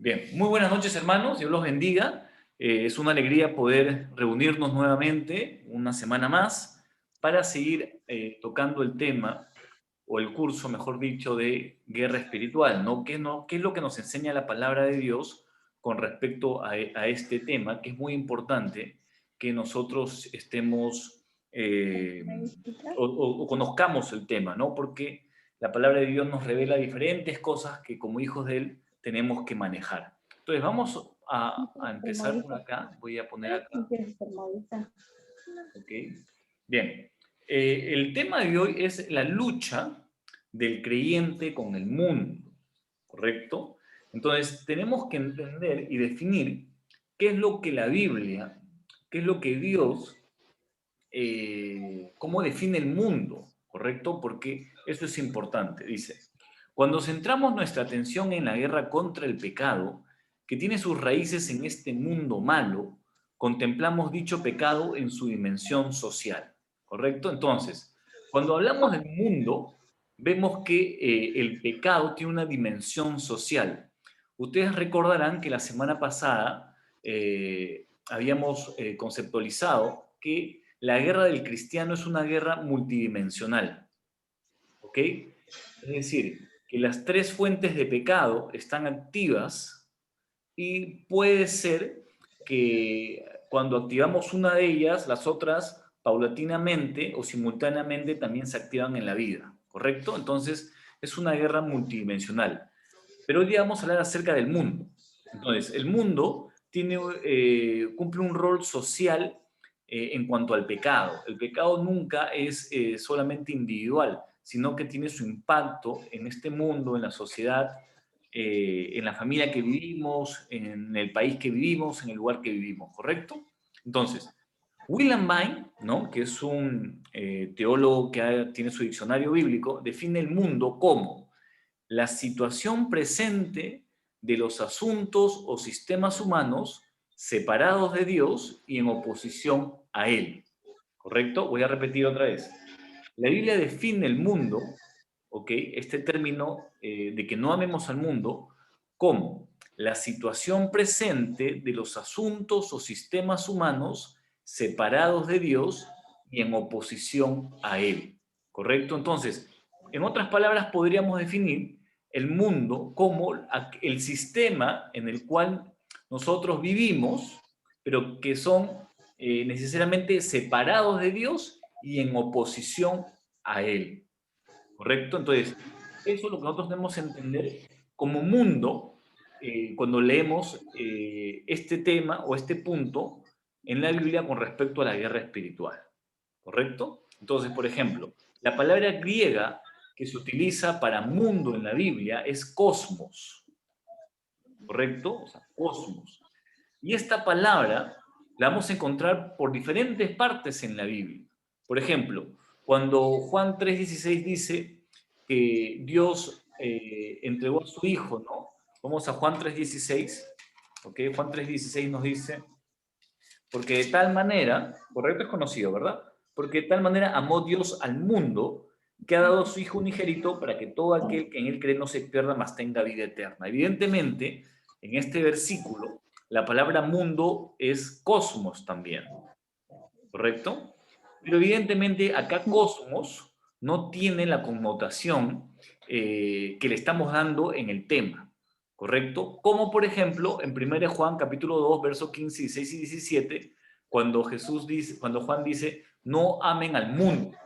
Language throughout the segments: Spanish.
Bien, muy buenas noches hermanos, Dios los bendiga. Es una alegría poder reunirnos nuevamente una semana más para seguir tocando el tema o el curso, mejor dicho, de guerra espiritual, ¿no? ¿Qué es lo que nos enseña la palabra de Dios con respecto a este tema, que es muy importante que nosotros estemos o conozcamos el tema, ¿no? Porque la palabra de Dios nos revela diferentes cosas que como hijos de Él tenemos que manejar. Entonces vamos a empezar por acá. Voy a poner acá. ¿Ok? Bien. El tema de hoy es la lucha del creyente con el mundo, ¿correcto? Entonces tenemos que entender y definir qué es lo que la Biblia, qué es lo que Dios, cómo define el mundo, ¿correcto? Porque eso es importante. Dice, cuando centramos nuestra atención en la guerra contra el pecado, que tiene sus raíces en este mundo malo, contemplamos dicho pecado en su dimensión social, ¿correcto? Entonces, cuando hablamos del mundo, vemos que el pecado tiene una dimensión social. Ustedes recordarán que la semana pasada habíamos conceptualizado que la guerra del cristiano es una guerra multidimensional, ¿ok? Es decir, que las tres fuentes de pecado están activas y puede ser que cuando activamos una de ellas, las otras paulatinamente o simultáneamente también se activan en la vida, ¿correcto? Entonces, es una guerra multidimensional. Pero hoy día vamos a hablar acerca del mundo. Entonces, el mundo cumple un rol social en cuanto al pecado. El pecado nunca es solamente individual, sino que tiene su impacto en este mundo, en la sociedad, en la familia que vivimos, en el país que vivimos, en el lugar que vivimos, ¿correcto? Entonces, William Vine, ¿no? Que es un teólogo que tiene su diccionario bíblico, define el mundo como la situación presente de los asuntos o sistemas humanos separados de Dios y en oposición a Él. ¿Correcto? Voy a repetir otra vez. La Biblia define el mundo, ¿ok? Este término de que no amemos al mundo, como la situación presente de los asuntos o sistemas humanos separados de Dios y en oposición a Él. ¿Correcto? Entonces, en otras palabras, podríamos definir el mundo como el sistema en el cual nosotros vivimos, pero que son necesariamente separados de Dios y en oposición a Él. ¿Correcto? Entonces, eso es lo que nosotros debemos entender como mundo cuando leemos este tema o este punto en la Biblia con respecto a la guerra espiritual. ¿Correcto? Entonces, por ejemplo, la palabra griega que se utiliza para mundo en la Biblia es cosmos, ¿correcto? O sea, cosmos. Y esta palabra la vamos a encontrar por diferentes partes en la Biblia. Por ejemplo, cuando Juan 3:16 dice que Dios entregó a su Hijo, ¿no? Vamos a Juan 3:16, ¿ok? Juan 3:16 nos dice, porque de tal manera, correcto, es conocido, ¿verdad? Porque de tal manera amó Dios al mundo que ha dado a su Hijo unigénito para que todo aquel que en él cree no se pierda, mas tenga vida eterna. Evidentemente, en este versículo, la palabra mundo es cosmos también, ¿correcto? Pero evidentemente acá cosmos no tiene la connotación que le estamos dando en el tema, ¿correcto? Como por ejemplo en 1 Juan capítulo 2, versos 15, 16 y 17, cuando Juan dice, no amen al mundo.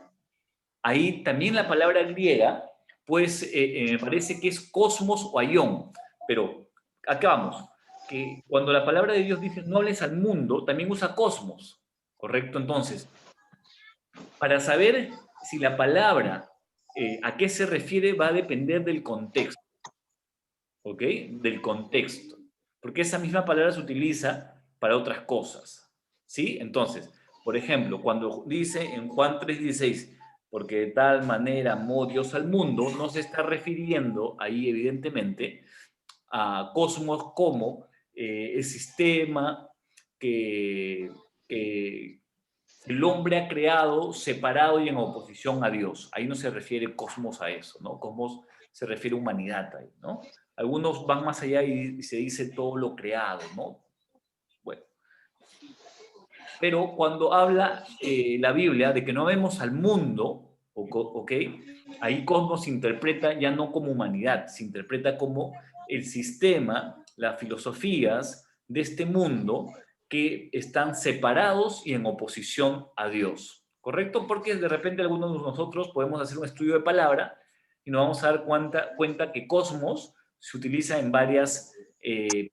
Ahí también la palabra griega, pues me parece que es cosmos o aión, pero acá vamos, que cuando la palabra de Dios dice no hables al mundo, también usa cosmos, ¿correcto? Entonces, para saber si la palabra a qué se refiere va a depender del contexto, ¿ok? Del contexto, porque esa misma palabra se utiliza para otras cosas, ¿sí? Entonces, por ejemplo, cuando dice en Juan 3:16, porque de tal manera amó Dios al mundo, no se está refiriendo ahí evidentemente a cosmos como el sistema que el hombre ha creado separado y en oposición a Dios. Ahí no se refiere cosmos a eso, ¿no? Cosmos se refiere a humanidad ahí, ¿no? Algunos van más allá y se dice todo lo creado, ¿no? Bueno, pero cuando habla la Biblia de que no vemos al mundo, ¿ok? Ahí cosmos se interpreta ya no como humanidad, se interpreta como el sistema, las filosofías de este mundo que están separados y en oposición a Dios, ¿correcto? Porque de repente algunos de nosotros podemos hacer un estudio de palabra y nos vamos a dar cuenta que cosmos se utiliza en varias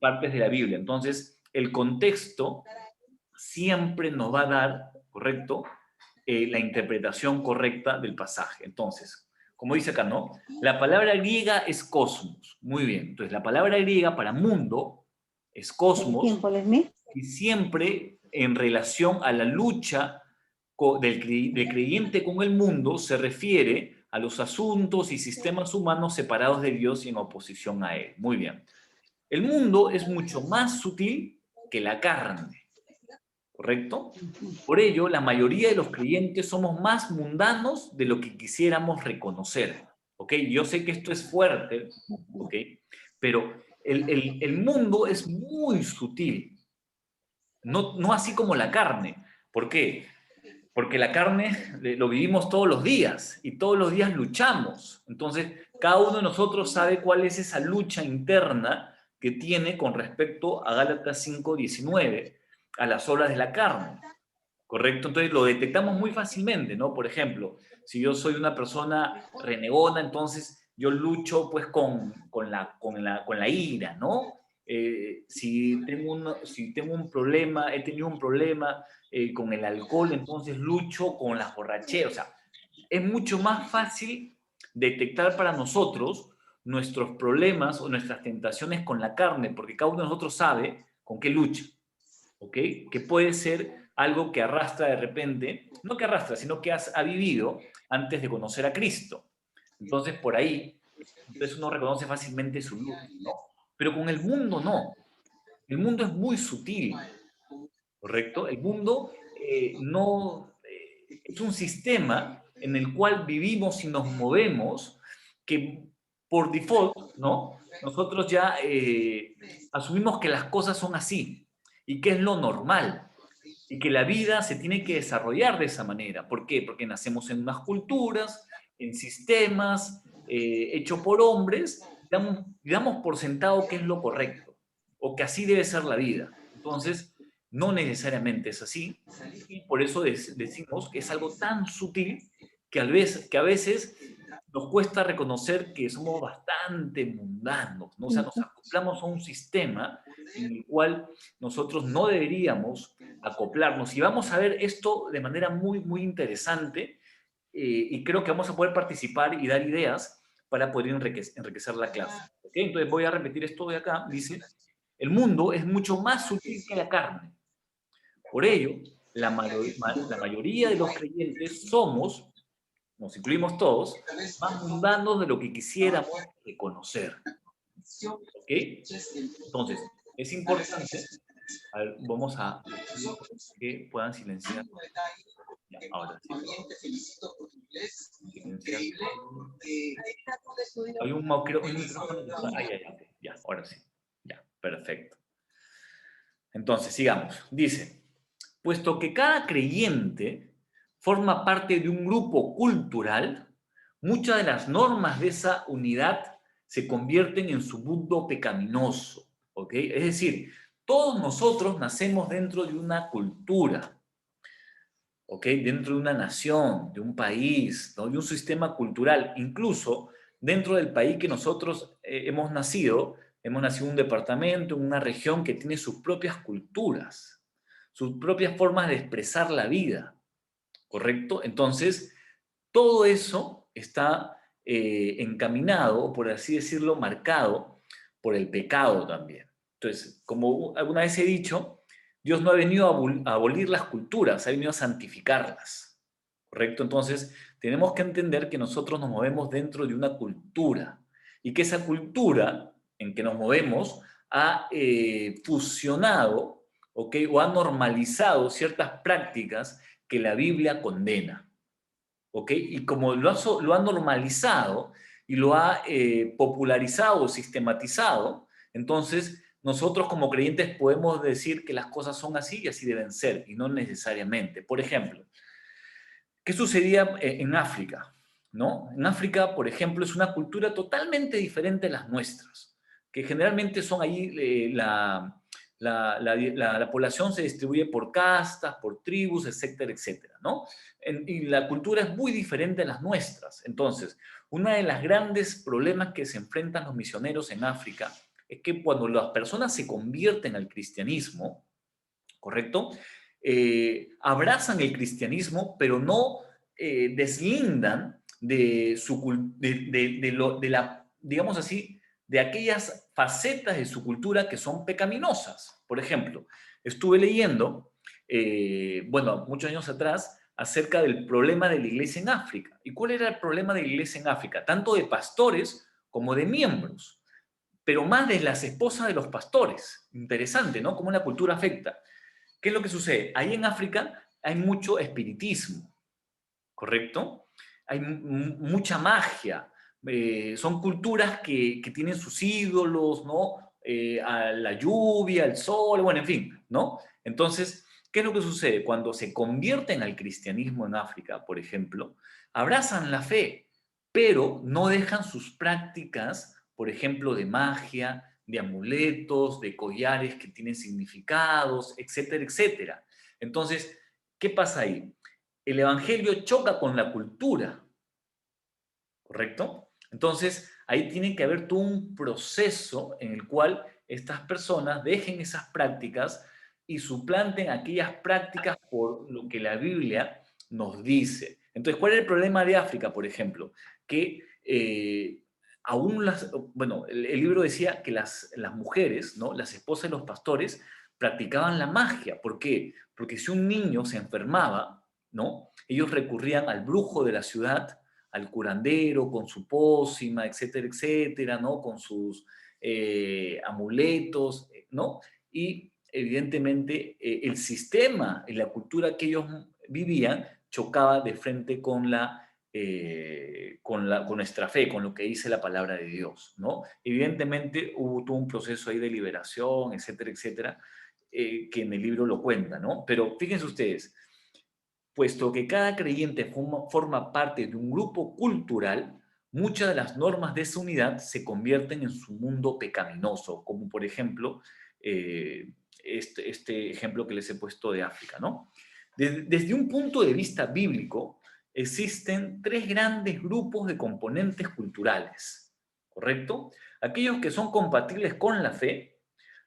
partes de la Biblia. Entonces, el contexto siempre nos va a dar, ¿correcto? La interpretación correcta del pasaje. Entonces, como dice acá, ¿no? La palabra griega es cosmos. Muy bien. Entonces, la palabra griega para mundo es cosmos y siempre en relación a la lucha del creyente con el mundo se refiere a los asuntos y sistemas humanos separados de Dios y en oposición a Él. Muy bien. El mundo es mucho más sutil que la carne. ¿Correcto? Por ello, la mayoría de los creyentes somos más mundanos de lo que quisiéramos reconocer. ¿Ok? Yo sé que esto es fuerte, ¿ok? Pero el mundo es muy sutil, no así como la carne. ¿Por qué? Porque la carne lo vivimos todos los días y todos los días luchamos. Entonces, cada uno de nosotros sabe cuál es esa lucha interna que tiene con respecto a Gálatas 5:19, a las obras de la carne. ¿Correcto? Entonces lo detectamos muy fácilmente, ¿no? Por ejemplo, si yo soy una persona renegona, entonces yo lucho pues con la ira, ¿no? Si tengo un problema, he tenido un problema con el alcohol, entonces lucho con las borracheras. O sea, es mucho más fácil detectar para nosotros nuestros problemas o nuestras tentaciones con la carne, porque cada uno de nosotros sabe con qué lucha. ¿Ok? Que puede ser algo que arrastra de repente, no que arrastra, sino que ha vivido antes de conocer a Cristo. Entonces, por ahí, entonces uno reconoce fácilmente su luz, ¿no? Pero con el mundo no. El mundo es muy sutil, ¿correcto? El mundo no es un sistema en el cual vivimos y nos movemos que por default, ¿no? Nosotros ya asumimos que las cosas son así y que es lo normal y que la vida se tiene que desarrollar de esa manera. ¿Por qué? Porque nacemos en unas culturas, en sistemas hechos por hombres, damos por sentado que es lo correcto o que así debe ser la vida. Entonces, no necesariamente es así y por eso decimos que es algo tan sutil que a veces nos cuesta reconocer que somos bastante mundanos, ¿no? O sea, nos acoplamos a un sistema en el cual nosotros no deberíamos acoplarnos. Y vamos a ver esto de manera muy, muy interesante y creo que vamos a poder participar y dar ideas para poder enriquecer la clase. ¿Okay? Entonces voy a repetir esto de acá. Dice, el mundo es mucho más sutil que la carne. Por ello, la mayoría de los creyentes somos, nos incluimos todos, más mundanos de lo que quisiéramos reconocer. ¿Ok? Entonces, es importante. A ver, vamos a que puedan silenciar. Ya, ahora sí. Silenciar. Hay un micrófono que está. Ya, ahora sí. Ya, perfecto. Entonces, sigamos. Dice, puesto que cada creyente forma parte de un grupo cultural, muchas de las normas de esa unidad se convierten en su mundo pecaminoso. ¿Ok? Es decir, todos nosotros nacemos dentro de una cultura, ¿ok? Dentro de una nación, de un país, ¿no? De un sistema cultural. Incluso dentro del país que nosotros hemos nacido en un departamento, en una región que tiene sus propias culturas, sus propias formas de expresar la vida, ¿correcto? Entonces, todo eso está encaminado, por así decirlo, marcado por el pecado también. Entonces, como alguna vez he dicho, Dios no ha venido a abolir las culturas, ha venido a santificarlas. ¿Correcto? Entonces, tenemos que entender que nosotros nos movemos dentro de una cultura y que esa cultura en que nos movemos ha fusionado, ¿ok? O ha normalizado ciertas prácticas que la Biblia condena. ¿Ok? Y como lo ha normalizado y lo ha popularizado, sistematizado. Entonces, nosotros como creyentes podemos decir que las cosas son así y así deben ser, y no necesariamente. Por ejemplo, ¿qué sucedía en África? ¿No? En África, por ejemplo, es una cultura totalmente diferente a las nuestras, que generalmente son ahí la población se distribuye por castas, por tribus, etcétera, etcétera, ¿no? Y la cultura es muy diferente a las nuestras. Entonces, uno de los grandes problemas que se enfrentan los misioneros en África es que cuando las personas se convierten al cristianismo, ¿correcto? Abrazan el cristianismo, pero no deslindan de, digamos así, de aquellas facetas de su cultura que son pecaminosas. Por ejemplo, estuve leyendo, bueno, muchos años atrás, acerca del problema de la iglesia en África. ¿Y cuál era el problema de la iglesia en África? Tanto de pastores como de miembros, pero más de las esposas de los pastores. Interesante, ¿no? Cómo la cultura afecta. ¿Qué es lo que sucede? Ahí en África hay mucho espiritismo, ¿correcto? Hay mucha magia. Son culturas que tienen sus ídolos, ¿no? A la lluvia, al sol, bueno, en fin, ¿no? Entonces, ¿qué es lo que sucede? Cuando se convierten al cristianismo en África, por ejemplo, abrazan la fe, pero no dejan sus prácticas, por ejemplo, de magia, de amuletos, de collares que tienen significados, etcétera, etcétera. Entonces, ¿qué pasa ahí? El evangelio choca con la cultura, ¿correcto? Entonces, ahí tiene que haber todo un proceso en el cual estas personas dejen esas prácticas y suplanten aquellas prácticas por lo que la Biblia nos dice. Entonces, ¿cuál es el problema de África, por ejemplo? Que aún bueno, el libro decía que las mujeres, ¿no? Las esposas de los pastores, practicaban la magia. ¿Por qué? Porque si un niño se enfermaba, ¿no? Ellos recurrían al brujo de la ciudad, al curandero, con su pócima, etcétera, etcétera, ¿no? Con sus amuletos, ¿no? Y evidentemente el sistema y la cultura que ellos vivían chocaba de frente con nuestra fe, con lo que dice la palabra de Dios, ¿no? Evidentemente hubo todo un proceso ahí de liberación, etcétera, etcétera, que en el libro lo cuenta, ¿no? Pero fíjense ustedes, puesto que cada creyente forma parte de un grupo cultural, muchas de las normas de esa unidad se convierten en su mundo pecaminoso, como por ejemplo este ejemplo que les he puesto de África, ¿no? Desde un punto de vista bíblico, existen tres grandes grupos de componentes culturales, ¿correcto? Aquellos que son compatibles con la fe,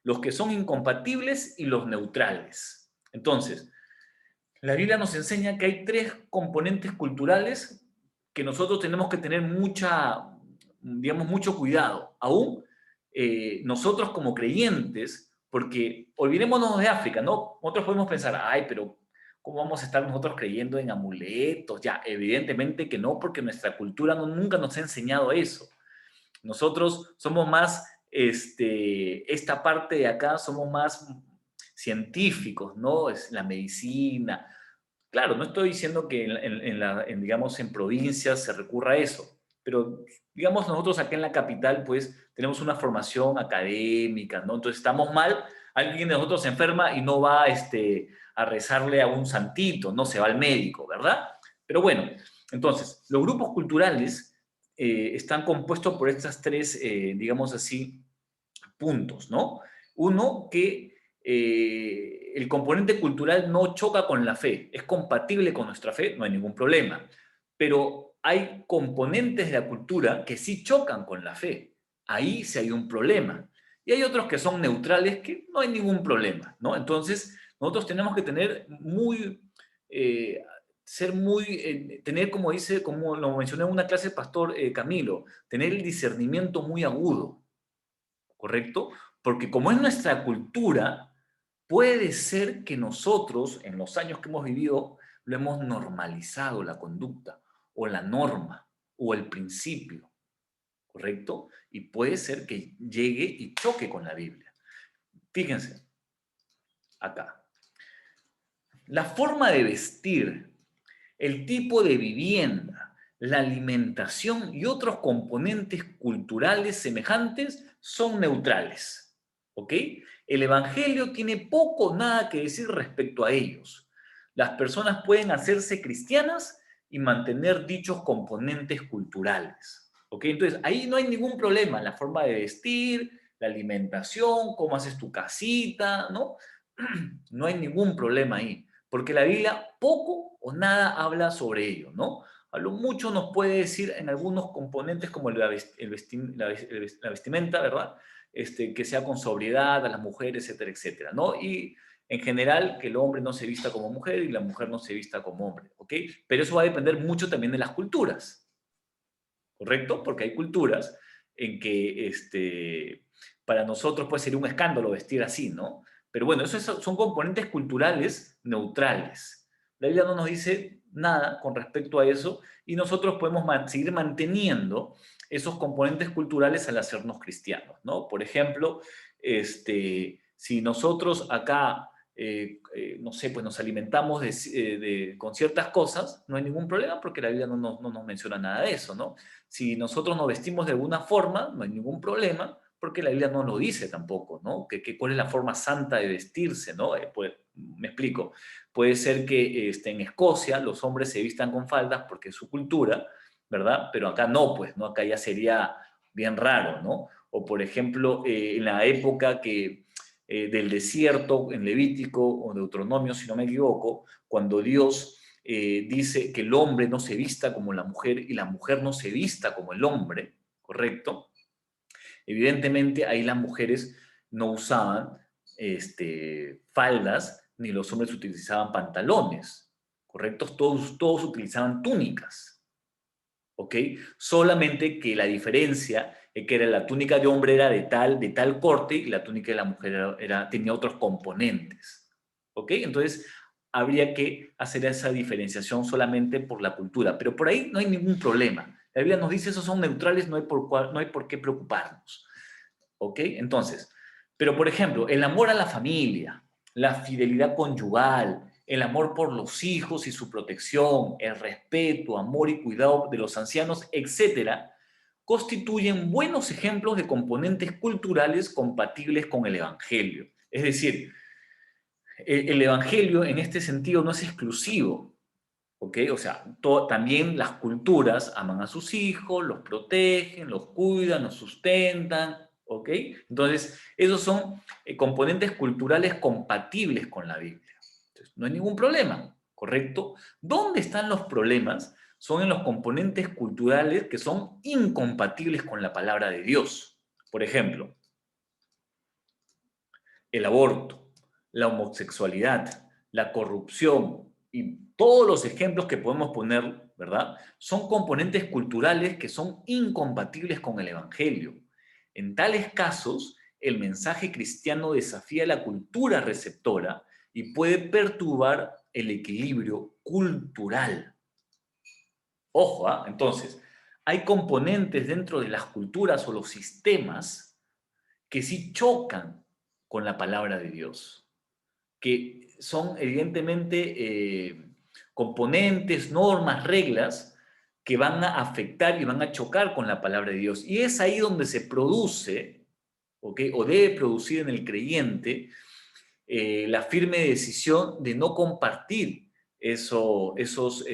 los que son incompatibles y los neutrales. Entonces, la Biblia nos enseña que hay tres componentes culturales que nosotros tenemos que tener digamos, mucho cuidado. Aún nosotros como creyentes, porque olvidémonos de África, ¿no? Nosotros podemos pensar, ay, pero ¿cómo vamos a estar nosotros creyendo en amuletos? Ya, evidentemente que no, porque nuestra cultura nunca nos ha enseñado eso. Nosotros somos más, esta parte de acá, somos más científicos, ¿no? Es la medicina. Claro, no estoy diciendo que digamos, en provincias se recurra a eso, pero digamos nosotros acá en la capital, pues tenemos una formación académica, ¿no? Entonces estamos mal, alguien de nosotros se enferma y no va a rezarle a un santito, no se va al médico, ¿verdad? Pero bueno, entonces, los grupos culturales están compuestos por estas tres, digamos así, puntos, ¿no? Uno, que el componente cultural no choca con la fe, es compatible con nuestra fe, no hay ningún problema. Pero hay componentes de la cultura que sí chocan con la fe. Ahí sí hay un problema. Y hay otros que son neutrales que no hay ningún problema, ¿no? Entonces, nosotros tenemos que tener tener, como dice, como lo mencioné en una clase, Pastor Camilo, tener el discernimiento muy agudo, ¿correcto? Porque como es nuestra cultura, puede ser que nosotros, en los años que hemos vivido, lo hemos normalizado la conducta, o la norma, o el principio, ¿correcto? Y puede ser que llegue y choque con la Biblia. Fíjense, acá. La forma de vestir, el tipo de vivienda, la alimentación y otros componentes culturales semejantes son neutrales. ¿Ok? El Evangelio tiene poco o nada que decir respecto a ellos. Las personas pueden hacerse cristianas y mantener dichos componentes culturales. ¿Ok? Entonces, ahí no hay ningún problema. La forma de vestir, la alimentación, cómo haces tu casita, ¿no? No hay ningún problema ahí, porque la Biblia poco o nada habla sobre ello, ¿no? A lo mucho nos puede decir en algunos componentes como la vestimenta, ¿verdad? Que sea con sobriedad a las mujeres, etcétera, etcétera, ¿no? Y en general que el hombre no se vista como mujer y la mujer no se vista como hombre, ¿ok? Pero eso va a depender mucho también de las culturas, ¿correcto? Porque hay culturas en que para nosotros puede ser un escándalo vestir así, ¿no? Pero bueno, esos son componentes culturales neutrales. La Biblia no nos dice nada con respecto a eso y nosotros podemos seguir manteniendo esos componentes culturales al hacernos cristianos, ¿no? Por ejemplo, si nosotros acá, no sé, pues nos alimentamos con ciertas cosas, no hay ningún problema porque la Biblia no nos menciona nada de eso, ¿no? Si nosotros nos vestimos de alguna forma, no hay ningún problema, porque la Biblia no lo dice tampoco, ¿no? ¿Cuál es la forma santa de vestirse, ¿no? Pues, me explico. Puede ser que en Escocia los hombres se vistan con faldas porque es su cultura, ¿verdad? Pero acá no, pues, ¿no? Acá ya sería bien raro, ¿no? O por ejemplo, en la época del desierto, en Levítico o Deuteronomio, si no me equivoco, cuando Dios dice que el hombre no se vista como la mujer y la mujer no se vista como el hombre, ¿correcto? Evidentemente ahí las mujeres no usaban faldas ni los hombres utilizaban pantalones, ¿correcto? Todos utilizaban túnicas, ¿ok? Solamente que la diferencia es que la túnica de hombre era de tal corte y la túnica de la mujer tenía otros componentes, ¿ok? Entonces habría que hacer esa diferenciación solamente por la cultura, pero por ahí no hay ningún problema. La Biblia nos dice esos son neutrales, no hay por qué preocuparnos, ¿ok? Entonces, pero por ejemplo, el amor a la familia, la fidelidad conyugal, el amor por los hijos y su protección, el respeto, amor y cuidado de los ancianos, etcétera, constituyen buenos ejemplos de componentes culturales compatibles con el Evangelio. Es decir, el Evangelio en este sentido no es exclusivo, ¿ok? O sea, también las culturas aman a sus hijos, los protegen, los cuidan, los sustentan, ¿ok? Entonces, esos son componentes culturales compatibles con la Biblia. Entonces, no hay ningún problema, ¿correcto? ¿Dónde están los problemas? Son en los componentes culturales que son incompatibles con la palabra de Dios. Por ejemplo, el aborto, la homosexualidad, la corrupción y todos los ejemplos que podemos poner, ¿verdad? Son componentes culturales que son incompatibles con el Evangelio. En tales casos, el mensaje cristiano desafía la cultura receptora y puede perturbar el equilibrio cultural. Ojo, ¿ah? Entonces, hay componentes dentro de las culturas o los sistemas que sí chocan con la palabra de Dios, que son evidentemente componentes, normas, reglas que van a afectar y van a chocar con la palabra de Dios. Y es ahí donde se produce, ¿okay? O debe producir en el creyente la firme decisión de no compartir esos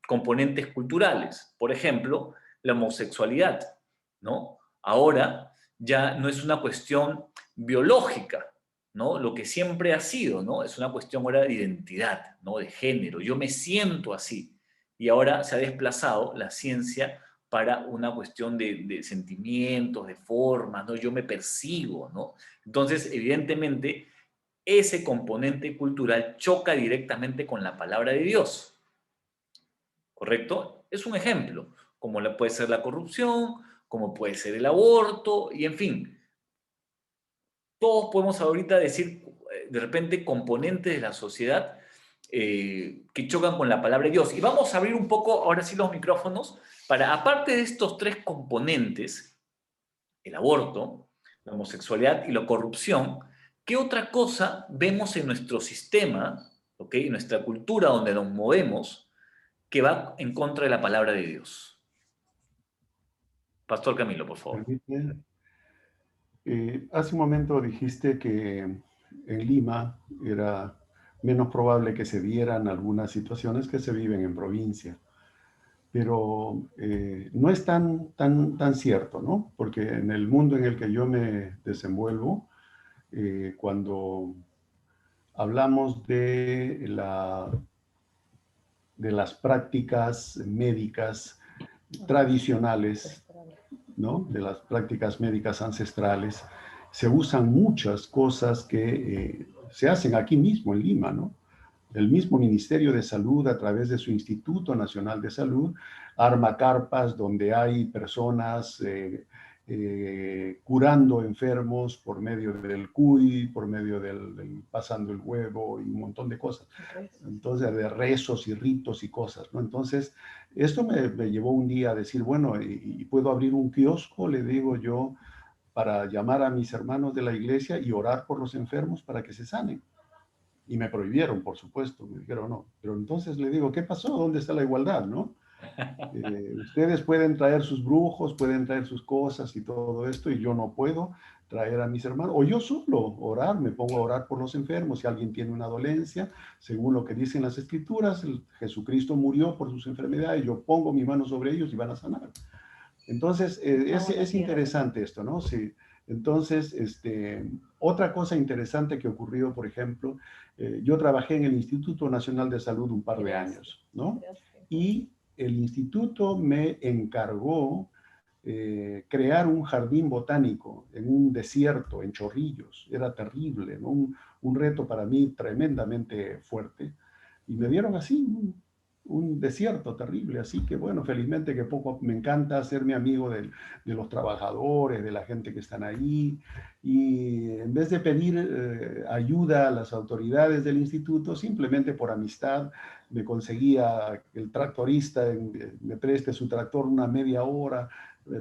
componentes culturales. Por ejemplo, la homosexualidad, ¿no? Ahora ya no es una cuestión biológica, ¿no? Lo que siempre ha sido, ¿no? Es una cuestión ahora de identidad, ¿no? De género. Yo me siento así. Y ahora se ha desplazado la ciencia para una cuestión de sentimientos, de formas, ¿no? Yo me percibo, ¿no? Entonces, evidentemente, ese componente cultural choca directamente con la palabra de Dios, ¿correcto? Es un ejemplo, como puede ser la corrupción, como puede ser el aborto, y en fin, todos podemos ahorita decir, de repente, componentes de la sociedad que chocan con la palabra de Dios. Y vamos a abrir un poco, ahora sí, los micrófonos, para, aparte de estos tres componentes, el aborto, la homosexualidad y la corrupción, ¿qué otra cosa vemos en nuestro sistema, ¿okay? En nuestra cultura donde nos movemos, que va en contra de la palabra de Dios? Pastor Camilo, por favor. Permite, hace un momento dijiste que en Lima era menos probable que se dieran algunas situaciones que se viven en provincia, pero no es tan cierto, ¿no? Porque en el mundo en el que yo me desenvuelvo, cuando hablamos de las prácticas médicas tradicionales, ¿no? De las prácticas médicas ancestrales, se usan muchas cosas que se hacen aquí mismo en Lima, ¿no? El mismo Ministerio de Salud, a través de su Instituto Nacional de Salud, arma carpas donde hay personas curando enfermos por medio del cuy, por medio del pasando el huevo y un montón de cosas. Entonces, de rezos y ritos y cosas, ¿no? Entonces, esto me llevó un día a decir, bueno, y puedo abrir un kiosco, le digo yo, para llamar a mis hermanos de la iglesia y orar por los enfermos para que se sanen. Y me prohibieron, por supuesto, me dijeron no. Pero entonces le digo, ¿qué pasó? ¿Dónde está la igualdad, no? Ustedes pueden traer sus brujos, pueden traer sus cosas y todo esto, y yo no puedo traer a mis hermanos, o yo solo orar, me pongo a orar por los enfermos, si alguien tiene una dolencia, según lo que dicen las escrituras, Jesucristo murió por sus enfermedades, yo pongo mi mano sobre ellos y van a sanar. Entonces, es interesante esto, ¿no? Sí. Entonces, otra cosa interesante que ocurrió, por ejemplo, yo trabajé en el Instituto Nacional de Salud un par de años, ¿no? Y el instituto me encargó crear un jardín botánico en un desierto, en Chorrillos. Era terrible, ¿no? Un reto para mí tremendamente fuerte. Y me dieron así un desierto terrible. Así que bueno, felizmente que poco me encanta hacerme amigo de los trabajadores, de la gente que están ahí. Y en vez de pedir ayuda a las autoridades del instituto, simplemente por amistad, me conseguía el tractorista, me preste su tractor una media hora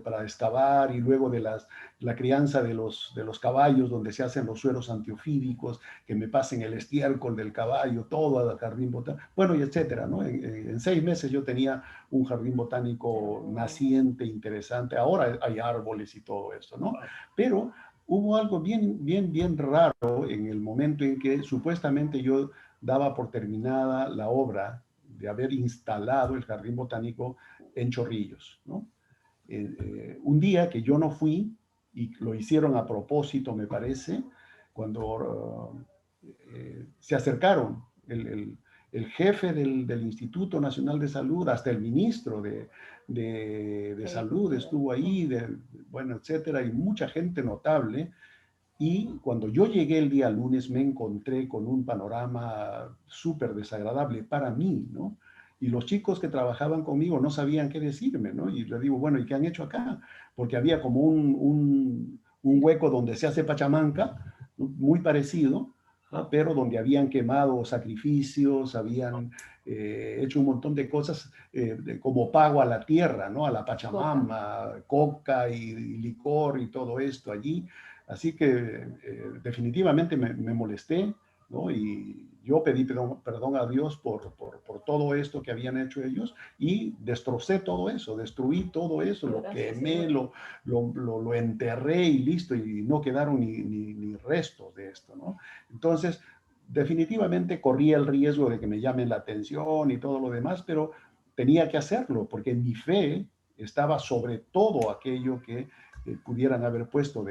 para excavar, y luego de la crianza de los caballos, donde se hacen los sueros antiofídicos, que me pasen el estiércol del caballo, todo al jardín botánico, bueno, y etcétera, ¿no? En 6 meses yo tenía un jardín botánico naciente, interesante. Ahora hay árboles y todo esto, ¿no? Pero hubo algo bien raro en el momento en que supuestamente yo daba por terminada la obra de haber instalado el jardín botánico en Chorrillos, ¿no? Un día que yo no fui, y lo hicieron a propósito, me parece, cuando se acercaron el jefe del Instituto Nacional de Salud, hasta el ministro de Salud estuvo ahí, bueno, etcétera, y mucha gente notable. Y cuando yo llegué el día lunes me encontré con un panorama súper desagradable para mí, ¿no? Y los chicos que trabajaban conmigo no sabían qué decirme, ¿no? Y le digo, bueno, ¿y qué han hecho acá? Porque había como un hueco donde se hace pachamanca, ¿no? Muy parecido, ¿no? Pero donde habían quemado sacrificios, habían hecho un montón de cosas como pago a la tierra, ¿no? A la Pachamama, coca y licor y todo esto allí. Así que definitivamente me molesté, ¿no? Y yo pedí perdón a Dios por todo esto que habían hecho ellos, y destrocé todo eso, destruí todo eso, lo quemé, lo enterré y listo, y no quedaron ni restos de esto, ¿no? Entonces, definitivamente corría el riesgo de que me llamen la atención y todo lo demás, pero tenía que hacerlo porque mi fe estaba sobre todo aquello que pudieran haber puesto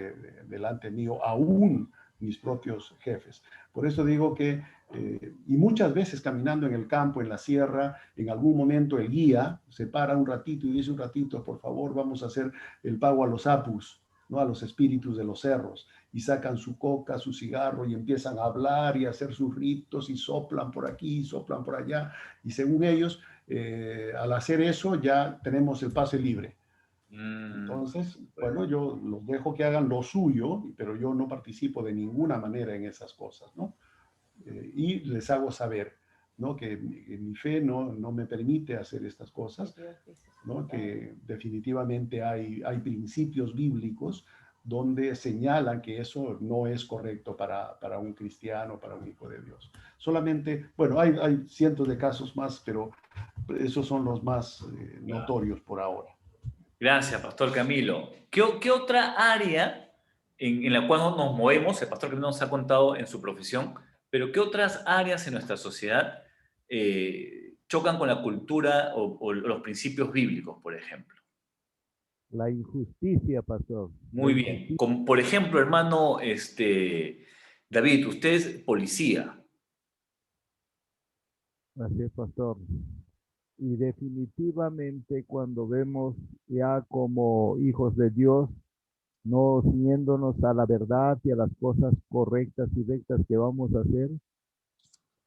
delante mío, aún mis propios jefes. Por eso digo que, y muchas veces caminando en el campo, en la sierra, en algún momento el guía se para un ratito y dice: un ratito, por favor, vamos a hacer el pago a los apus, ¿no? A los espíritus de los cerros, y sacan su coca, su cigarro, y empiezan a hablar y a hacer sus ritos, y soplan por aquí, soplan por allá, y según ellos, al hacer eso ya tenemos el pase libre. Entonces, bueno, yo los dejo que hagan lo suyo, pero yo no participo de ninguna manera en esas cosas, ¿no? Y les hago saber, ¿no? Que mi fe no me permite hacer estas cosas, ¿no? Que definitivamente hay principios bíblicos donde señalan que eso no es correcto para un cristiano, para un hijo de Dios. Solamente, bueno, hay cientos de casos más, pero esos son los más notorios por ahora. Gracias, Pastor Camilo. ¿Qué otra área en la cual nos movemos? El Pastor Camilo nos ha contado en su profesión, pero ¿qué otras áreas en nuestra sociedad chocan con la cultura o los principios bíblicos, por ejemplo? La injusticia, pastor. La Muy bien. injusticia, Como, por ejemplo, hermano David, usted es policía. así es, pastor. Y definitivamente cuando vemos ya como hijos de Dios, no ciñéndonos a la verdad y a las cosas correctas y rectas que vamos a hacer,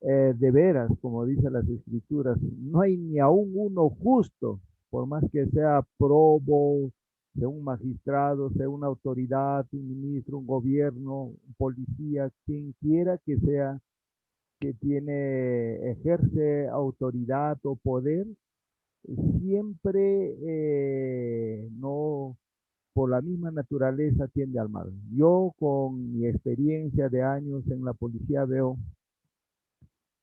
de veras, como dicen las escrituras, no hay ni aún uno justo, por más que sea probo, sea un magistrado, sea una autoridad, un ministro, un gobierno, un policía, quien quiera que sea, que ejerce autoridad o poder, siempre no, por la misma naturaleza tiende al mal. Yo con mi experiencia de años en la policía veo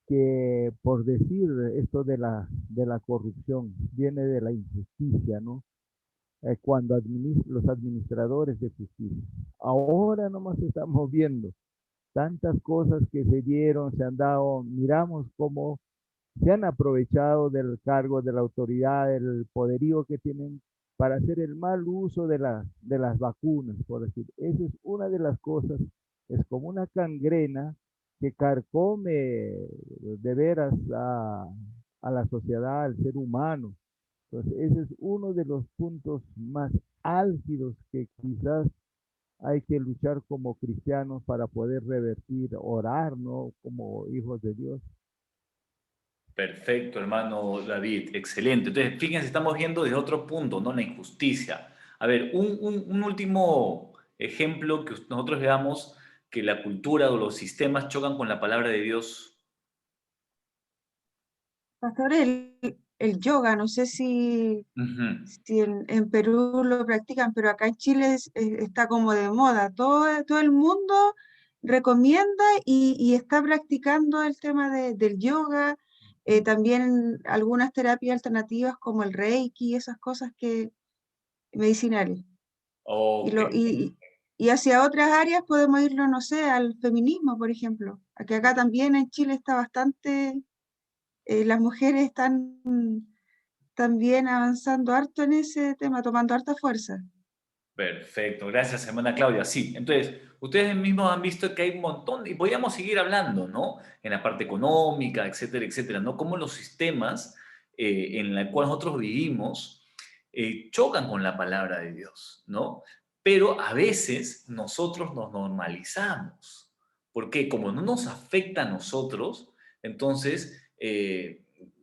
que, por decir esto de la corrupción, viene de la injusticia, ¿no? Cuando los administradores de justicia. Ahora nomás estamos viendo tantas cosas que se dieron, se han dado, miramos cómo se han aprovechado del cargo, de la autoridad, del poderío que tienen para hacer el mal uso de las vacunas, por decir. Esa es una de las cosas, es como una cangrena que carcome de veras a la sociedad, al ser humano. Entonces, ese es uno de los puntos más álgidos que quizás hay que luchar como cristianos para poder revertir, orar, ¿no? Como hijos de Dios. Perfecto, hermano David, excelente. Entonces, fíjense, estamos viendo desde otro punto, ¿no? La injusticia. A ver, un último ejemplo que nosotros veamos que la cultura o los sistemas chocan con la palabra de Dios. Pastor, el yoga, no sé Ujú. si en Perú lo practican, pero acá en Chile está como de moda. Todo el mundo recomienda y está practicando el tema del yoga, también algunas terapias alternativas como el Reiki, esas cosas medicinales. Y, Ok, lo, y hacia otras áreas podemos irlo, no sé, al feminismo, por ejemplo. Que acá también en Chile está bastante, las mujeres están también avanzando harto en ese tema, tomando harta fuerza. perfecto. Gracias, hermana Claudia. Sí, entonces, ustedes mismos han visto que hay un montón, y podríamos seguir hablando, ¿no? En la parte económica, etcétera, etcétera, ¿no? Cómo los sistemas en los cuales nosotros vivimos chocan con la palabra de Dios, ¿no? Pero a veces nosotros nos normalizamos, porque como no nos afecta a nosotros, entonces,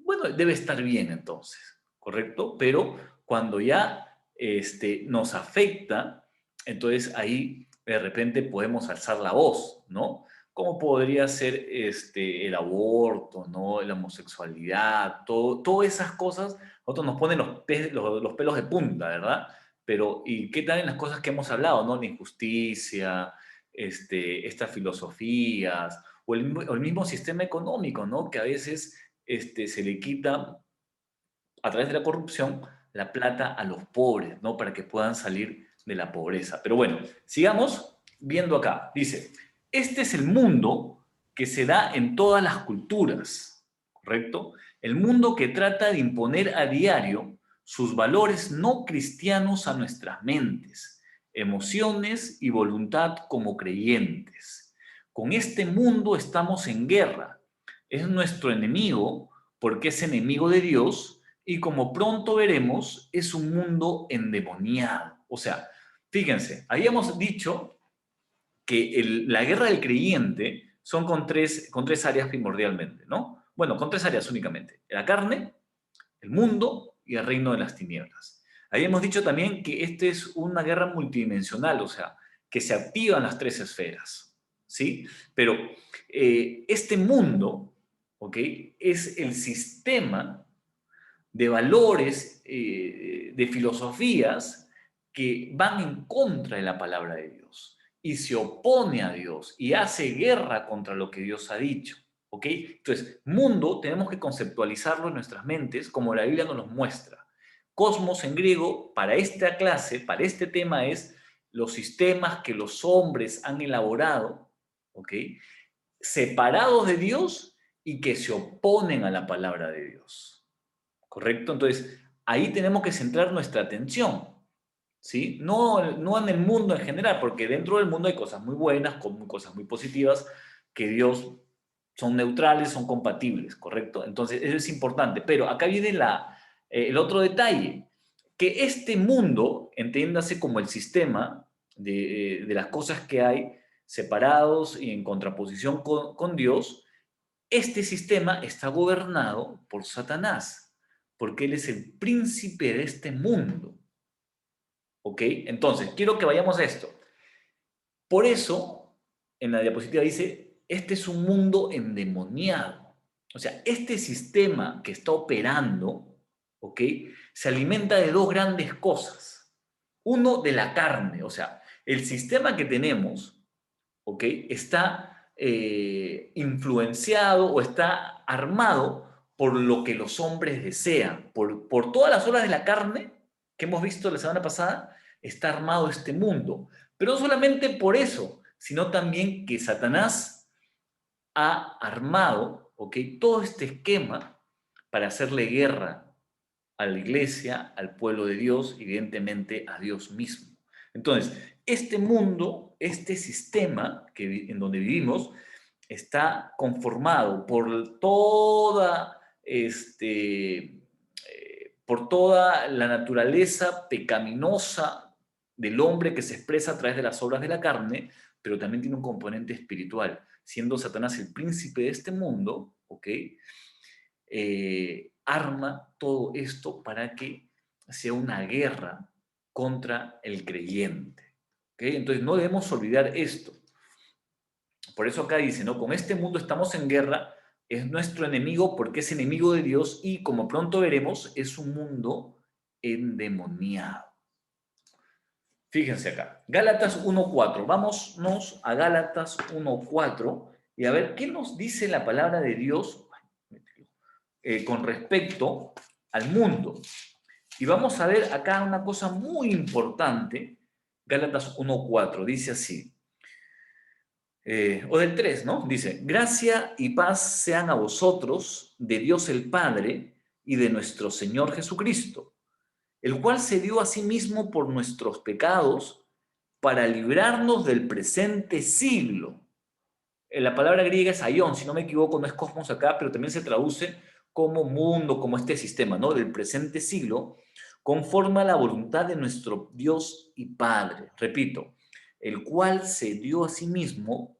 bueno, debe estar bien entonces, ¿correcto? Pero cuando ya nos afecta, entonces ahí de repente podemos alzar la voz, ¿no? Como podría ser el aborto, ¿no? La homosexualidad, todas esas cosas, nosotros nos ponen los pelos de punta, ¿verdad? Pero, ¿y qué tal en las cosas que hemos hablado, ¿no? La injusticia, estas filosofías, o el mismo sistema económico, ¿no? Que a veces se le quita a través de la corrupción la plata a los pobres, ¿no? Para que puedan salir de la pobreza. Pero bueno, sigamos viendo acá. Dice, este es el mundo que se da en todas las culturas, ¿correcto? El mundo que trata de imponer a diario sus valores no cristianos a nuestras mentes, emociones y voluntad como creyentes. Con este mundo estamos en guerra. Es nuestro enemigo porque es enemigo de Dios y como pronto veremos, es un mundo endemoniado. O sea, fíjense, habíamos dicho que la guerra del creyente son con tres áreas primordialmente, ¿no? Bueno, con tres áreas únicamente. La carne, el mundo y el reino de las tinieblas. Habíamos dicho también que esta es una guerra multidimensional, o sea, que se activan las tres esferas, ¿sí? Pero este mundo, ¿ok? Es el sistema de valores, de filosofías que van en contra de la palabra de Dios y se opone a Dios y hace guerra contra lo que Dios ha dicho. ¿ok? Entonces, mundo tenemos que conceptualizarlo en nuestras mentes como la Biblia nos lo muestra. Cosmos en griego, para esta clase, para este tema, es los sistemas que los hombres han elaborado, ¿ok? Separados de Dios y que se oponen a la palabra de Dios. ¿Correcto? Entonces, ahí tenemos que centrar nuestra atención, ¿sí? No en el mundo en general, porque dentro del mundo hay cosas muy buenas, cosas muy positivas, que Dios son neutrales, son compatibles, ¿correcto? Entonces, eso es importante. Pero acá viene el otro detalle, que este mundo, entiéndase como el sistema de las cosas que hay separados y en contraposición con Dios, este sistema está gobernado por Satanás, porque él es el príncipe de este mundo. ¿Ok? Entonces, quiero que vayamos a esto. Por eso, en la diapositiva dice, este es un mundo endemoniado. O sea, este sistema que está operando, ¿ok? Se alimenta de dos grandes cosas. Uno, de la carne. O sea, el sistema que tenemos, ¿ok? Está influenciado o está armado por lo que los hombres desean. Por todas las obras de la carne que hemos visto la semana pasada, está armado este mundo. Pero no solamente por eso, sino también que Satanás ha armado, ¿ok?, todo este esquema para hacerle guerra a la iglesia, al pueblo de Dios, evidentemente a Dios mismo. Entonces, este mundo, este sistema en donde vivimos, está conformado por toda la naturaleza pecaminosa del hombre que se expresa a través de las obras de la carne, pero también tiene un componente espiritual. Siendo Satanás el príncipe de este mundo, ¿ok?, arma todo esto para que sea una guerra contra el creyente. ¿Okay? Entonces no debemos olvidar esto. Por eso acá dice, ¿no? Con este mundo estamos en guerra, es nuestro enemigo porque es enemigo de Dios y, como pronto veremos, es un mundo endemoniado. Fíjense acá, Gálatas 1.4. Vámonos a Gálatas 1.4 y a ver qué nos dice la palabra de Dios con respecto al mundo. Y vamos a ver acá una cosa muy importante. Gálatas 1.4 dice así, o del 3, ¿no? Dice, gracia y paz sean a vosotros de Dios el Padre y de nuestro Señor Jesucristo, el cual se dio a sí mismo por nuestros pecados para librarnos del presente siglo. La palabra griega es aion, si no me equivoco, no es cosmos acá, pero también se traduce como mundo, como este sistema, ¿no?, del presente siglo, conforme a la voluntad de nuestro Dios y Padre. Repito, el cual se dio a sí mismo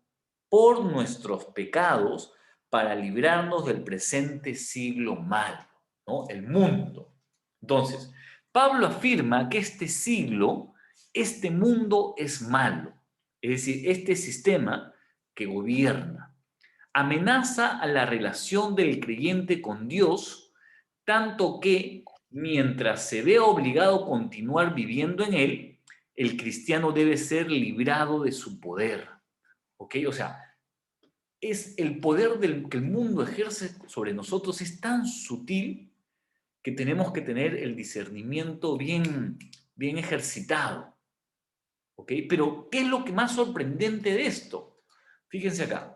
por nuestros pecados para librarnos del presente siglo malo, ¿no?, el mundo. Entonces, Pablo afirma que este siglo, este mundo es malo. Es decir, este sistema que gobierna amenaza a la relación del creyente con Dios, tanto que mientras se ve obligado a continuar viviendo en él, el cristiano debe ser librado de su poder. ¿Ok? O sea, es el poder que el mundo ejerce sobre nosotros es tan sutil que tenemos que tener el discernimiento bien ejercitado. ¿Ok? Pero, ¿qué es lo que más sorprendente de esto? Fíjense acá.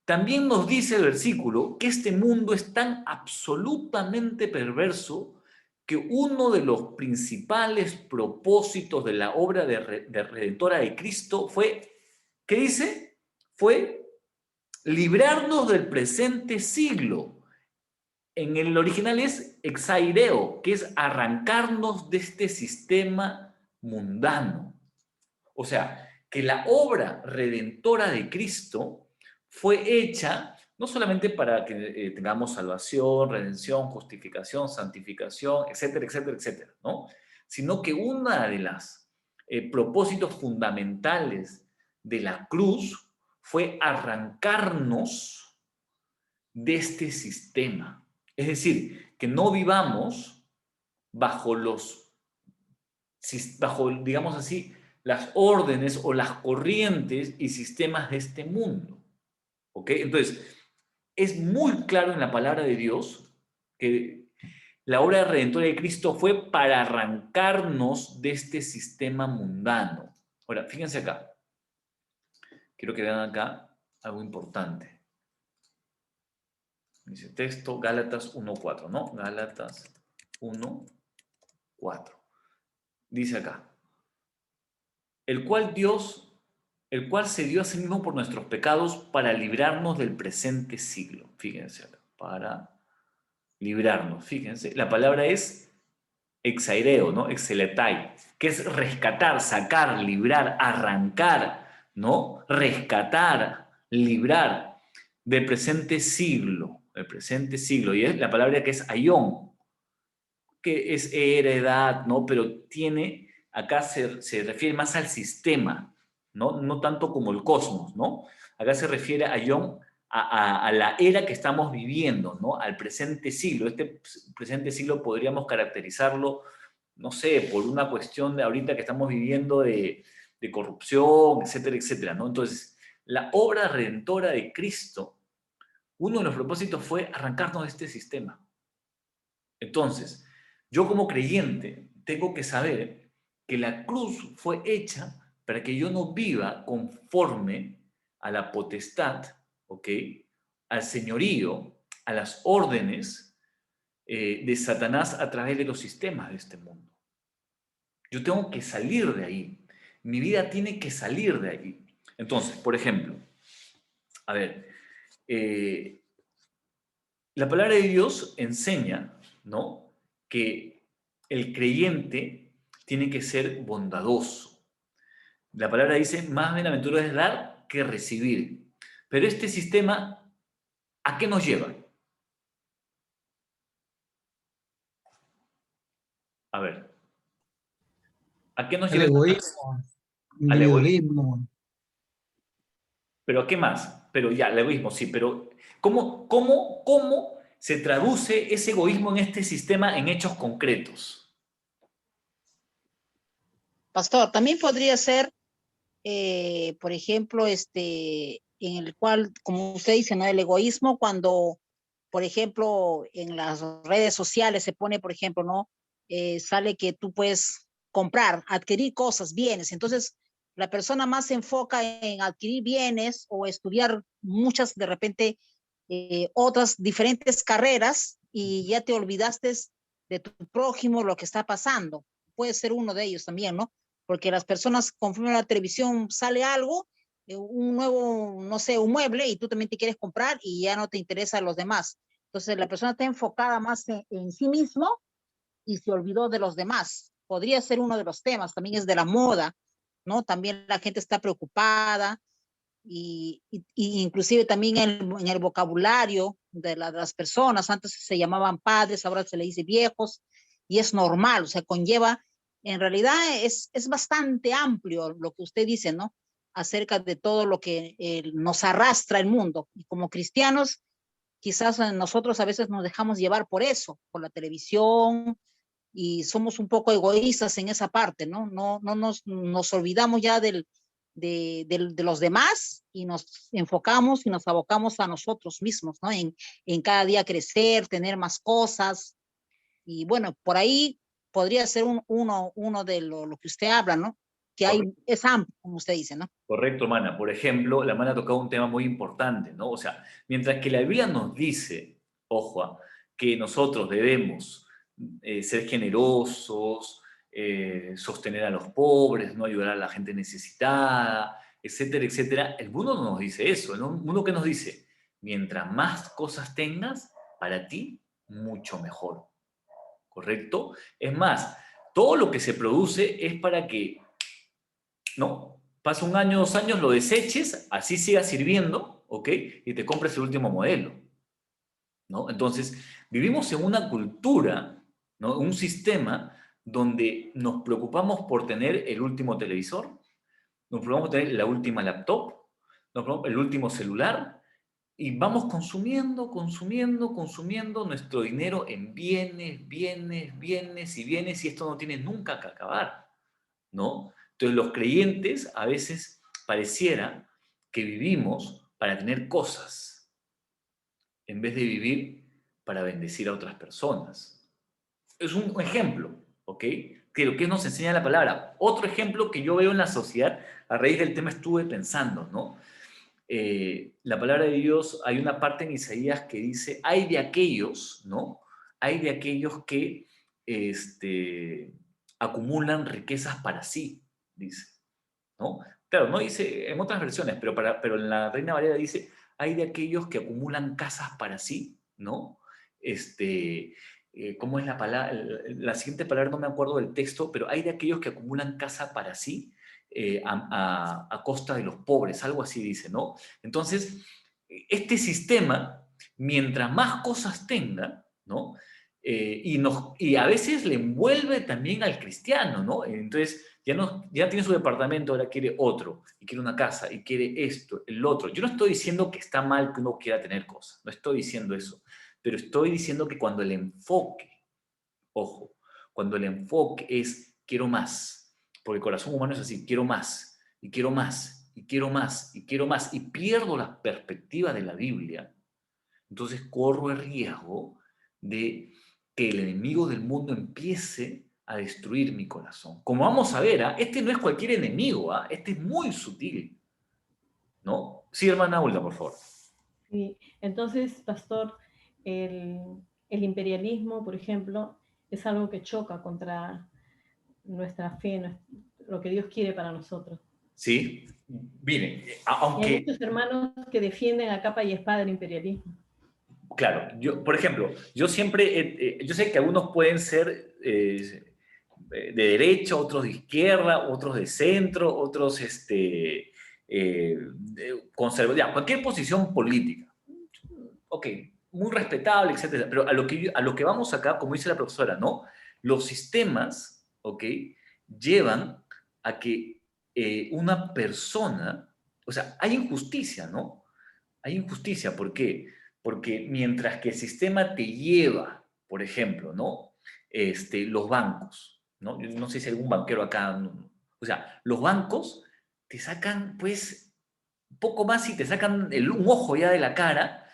También nos dice el versículo que este mundo es tan absolutamente perverso que uno de los principales propósitos de la obra redentora de Cristo fue, ¿qué dice? Fue librarnos del presente siglo. En el original es exaireo, que es arrancarnos de este sistema mundano. O sea, que la obra redentora de Cristo fue hecha no solamente para que tengamos salvación, redención, justificación, santificación, etcétera, etcétera, etcétera, ¿no?, sino que una de las propósitos fundamentales de la cruz fue arrancarnos de este sistema. Es decir, que no vivamos bajo, digamos así, las órdenes o las corrientes y sistemas de este mundo. ¿Ok? Entonces, es muy claro en la palabra de Dios que la obra redentora de Cristo fue para arrancarnos de este sistema mundano. Ahora, fíjense acá. Quiero que vean acá algo importante. Dice texto, Gálatas 1.4, ¿no? Gálatas 1.4. Dice acá, el cual se dio a sí mismo por nuestros pecados para librarnos del presente siglo. Fíjense acá, para librarnos. Fíjense, la palabra es exaireo, ¿no? Exeletai, que es rescatar, sacar, librar, arrancar, ¿no? Rescatar, librar del presente siglo, el presente siglo. Y es la palabra que es aión, que es heredad, ¿no? Pero tiene, acá se refiere más al sistema, ¿no? No tanto como el cosmos, ¿no? Acá se refiere a aión, a la era que estamos viviendo, ¿no? Al presente siglo. Este presente siglo podríamos caracterizarlo, no sé, por una cuestión de ahorita que estamos viviendo de corrupción, etcétera, etcétera, ¿no? Entonces, la obra redentora de Cristo, uno de los propósitos fue arrancarnos de este sistema. Entonces, yo como creyente tengo que saber que la cruz fue hecha para que yo no viva conforme a la potestad, ¿ok? Al señorío, a las órdenes de Satanás a través de los sistemas de este mundo. Yo tengo que salir de ahí. Mi vida tiene que salir de ahí. Entonces, por ejemplo, a ver, la palabra de Dios enseña, ¿no?, que el creyente tiene que ser bondadoso. La palabra dice, más bienaventurado es dar que recibir. Pero este sistema, ¿a qué nos lleva? A ver, ¿a qué nos El lleva? egoísmo, Al egoísmo. individualismo. ¿Pero qué más? Pero ya, el egoísmo, sí, pero ¿cómo se traduce ese egoísmo en este sistema en hechos concretos? Pastor, también podría ser, por ejemplo, en el cual, como usted dice, ¿no? El egoísmo cuando, por ejemplo, en las redes sociales se pone, por ejemplo, ¿no? Sale que tú puedes comprar, adquirir cosas, bienes. Entonces, la persona más se enfoca en adquirir bienes o estudiar muchas, de repente, otras diferentes carreras y ya te olvidaste de tu prójimo, lo que está pasando. Puede ser uno de ellos también, ¿no? Porque las personas, conforme a la televisión sale algo, un nuevo, no sé, un mueble y tú también te quieres comprar y ya no te interesa a los demás. Entonces la persona está enfocada más en sí mismo y se olvidó de los demás. Podría ser uno de los temas, también es de la moda, ¿no? También la gente está preocupada y inclusive también en el vocabulario de las personas, antes se llamaban padres, ahora se le dice viejos, y es normal, o sea, conlleva, en realidad es bastante amplio lo que usted dice, ¿no? Acerca de todo lo que nos arrastra el mundo. Y como cristianos, quizás nosotros a veces nos dejamos llevar por eso, por la televisión, y somos un poco egoístas en esa parte, ¿no? No nos olvidamos ya de los demás y nos enfocamos y nos abocamos a nosotros mismos, ¿no? En cada día crecer, tener más cosas. Y bueno, por ahí podría ser uno de lo que usted habla, ¿no? Que hay, es amplio, como usted dice, ¿no? Correcto, hermana. Por ejemplo, la hermana ha tocado un tema muy importante, ¿no? O sea, mientras que la Biblia nos dice, ojo, que nosotros debemos ser generosos, sostener a los pobres, no ayudar a la gente necesitada, etcétera, etcétera, el mundo no nos dice eso. El mundo que nos dice, mientras más cosas tengas, para ti, mucho mejor. ¿Correcto? Es más, todo lo que se produce es para que, ¿no?, pasa un año, 2 años, lo deseches, así siga sirviendo, ¿ok? Y te compres el último modelo, ¿no? Entonces, vivimos en una cultura, ¿no?, un sistema donde nos preocupamos por tener el último televisor, nos preocupamos por tener la última laptop, nos preocupamos por el último celular, y vamos consumiendo nuestro dinero en bienes, y esto no tiene nunca que acabar, ¿no? Entonces los creyentes a veces pareciera que vivimos para tener cosas, en vez de vivir para bendecir a otras personas. Es un ejemplo, ¿ok? Que lo que nos enseña la palabra. Otro ejemplo que yo veo en la sociedad, a raíz del tema estuve pensando, ¿no? La palabra de Dios, hay una parte en Isaías que dice, hay de aquellos, ¿no? Hay de aquellos que acumulan riquezas para sí, dice, ¿no? Claro, no dice en otras versiones, pero en la Reina Valera dice, hay de aquellos que acumulan casas para sí, ¿no? ¿Cómo es la palabra? La siguiente palabra no me acuerdo del texto, pero hay de aquellos que acumulan casa para sí a costa de los pobres, algo así dice, ¿no? Entonces, este sistema, mientras más cosas tenga, ¿no? Y a veces le envuelve también al cristiano, ¿no? Entonces, ya tiene su departamento, ahora quiere otro, y quiere una casa, y quiere esto, el otro. Yo no estoy diciendo que está mal que uno quiera tener cosas, no estoy diciendo eso, pero estoy diciendo que cuando el enfoque, ojo, cuando el enfoque es quiero más, porque el corazón humano es así, quiero más, y quiero más, y quiero más, y quiero más, y pierdo la perspectiva de la Biblia, entonces corro el riesgo de que el enemigo del mundo empiece a destruir mi corazón. Como vamos a ver, este no es cualquier enemigo, este es muy sutil, ¿no? Sí, hermana Hulda, por favor. Sí. Entonces, pastor, el imperialismo, por ejemplo, es algo que choca contra nuestra fe, lo que Dios quiere para nosotros. Sí, miren, Y aunque... hay muchos hermanos que defienden a capa y espada el imperialismo. Claro, por ejemplo, yo siempre, yo sé que algunos pueden ser de derecha, otros de izquierda, otros de centro, otros conservadores, cualquier posición política. Ok, muy respetable, etcétera. Pero a lo que vamos acá, como dice la profesora, ¿no? Los sistemas, ok, llevan a que una persona, o sea, hay injusticia, ¿no? Hay injusticia, ¿por qué? Porque mientras que el sistema te lleva, por ejemplo, ¿no? Los bancos, ¿no? Yo no sé si hay algún banquero acá, o sea, los bancos te sacan, pues, poco más y te sacan un ojo ya de la cara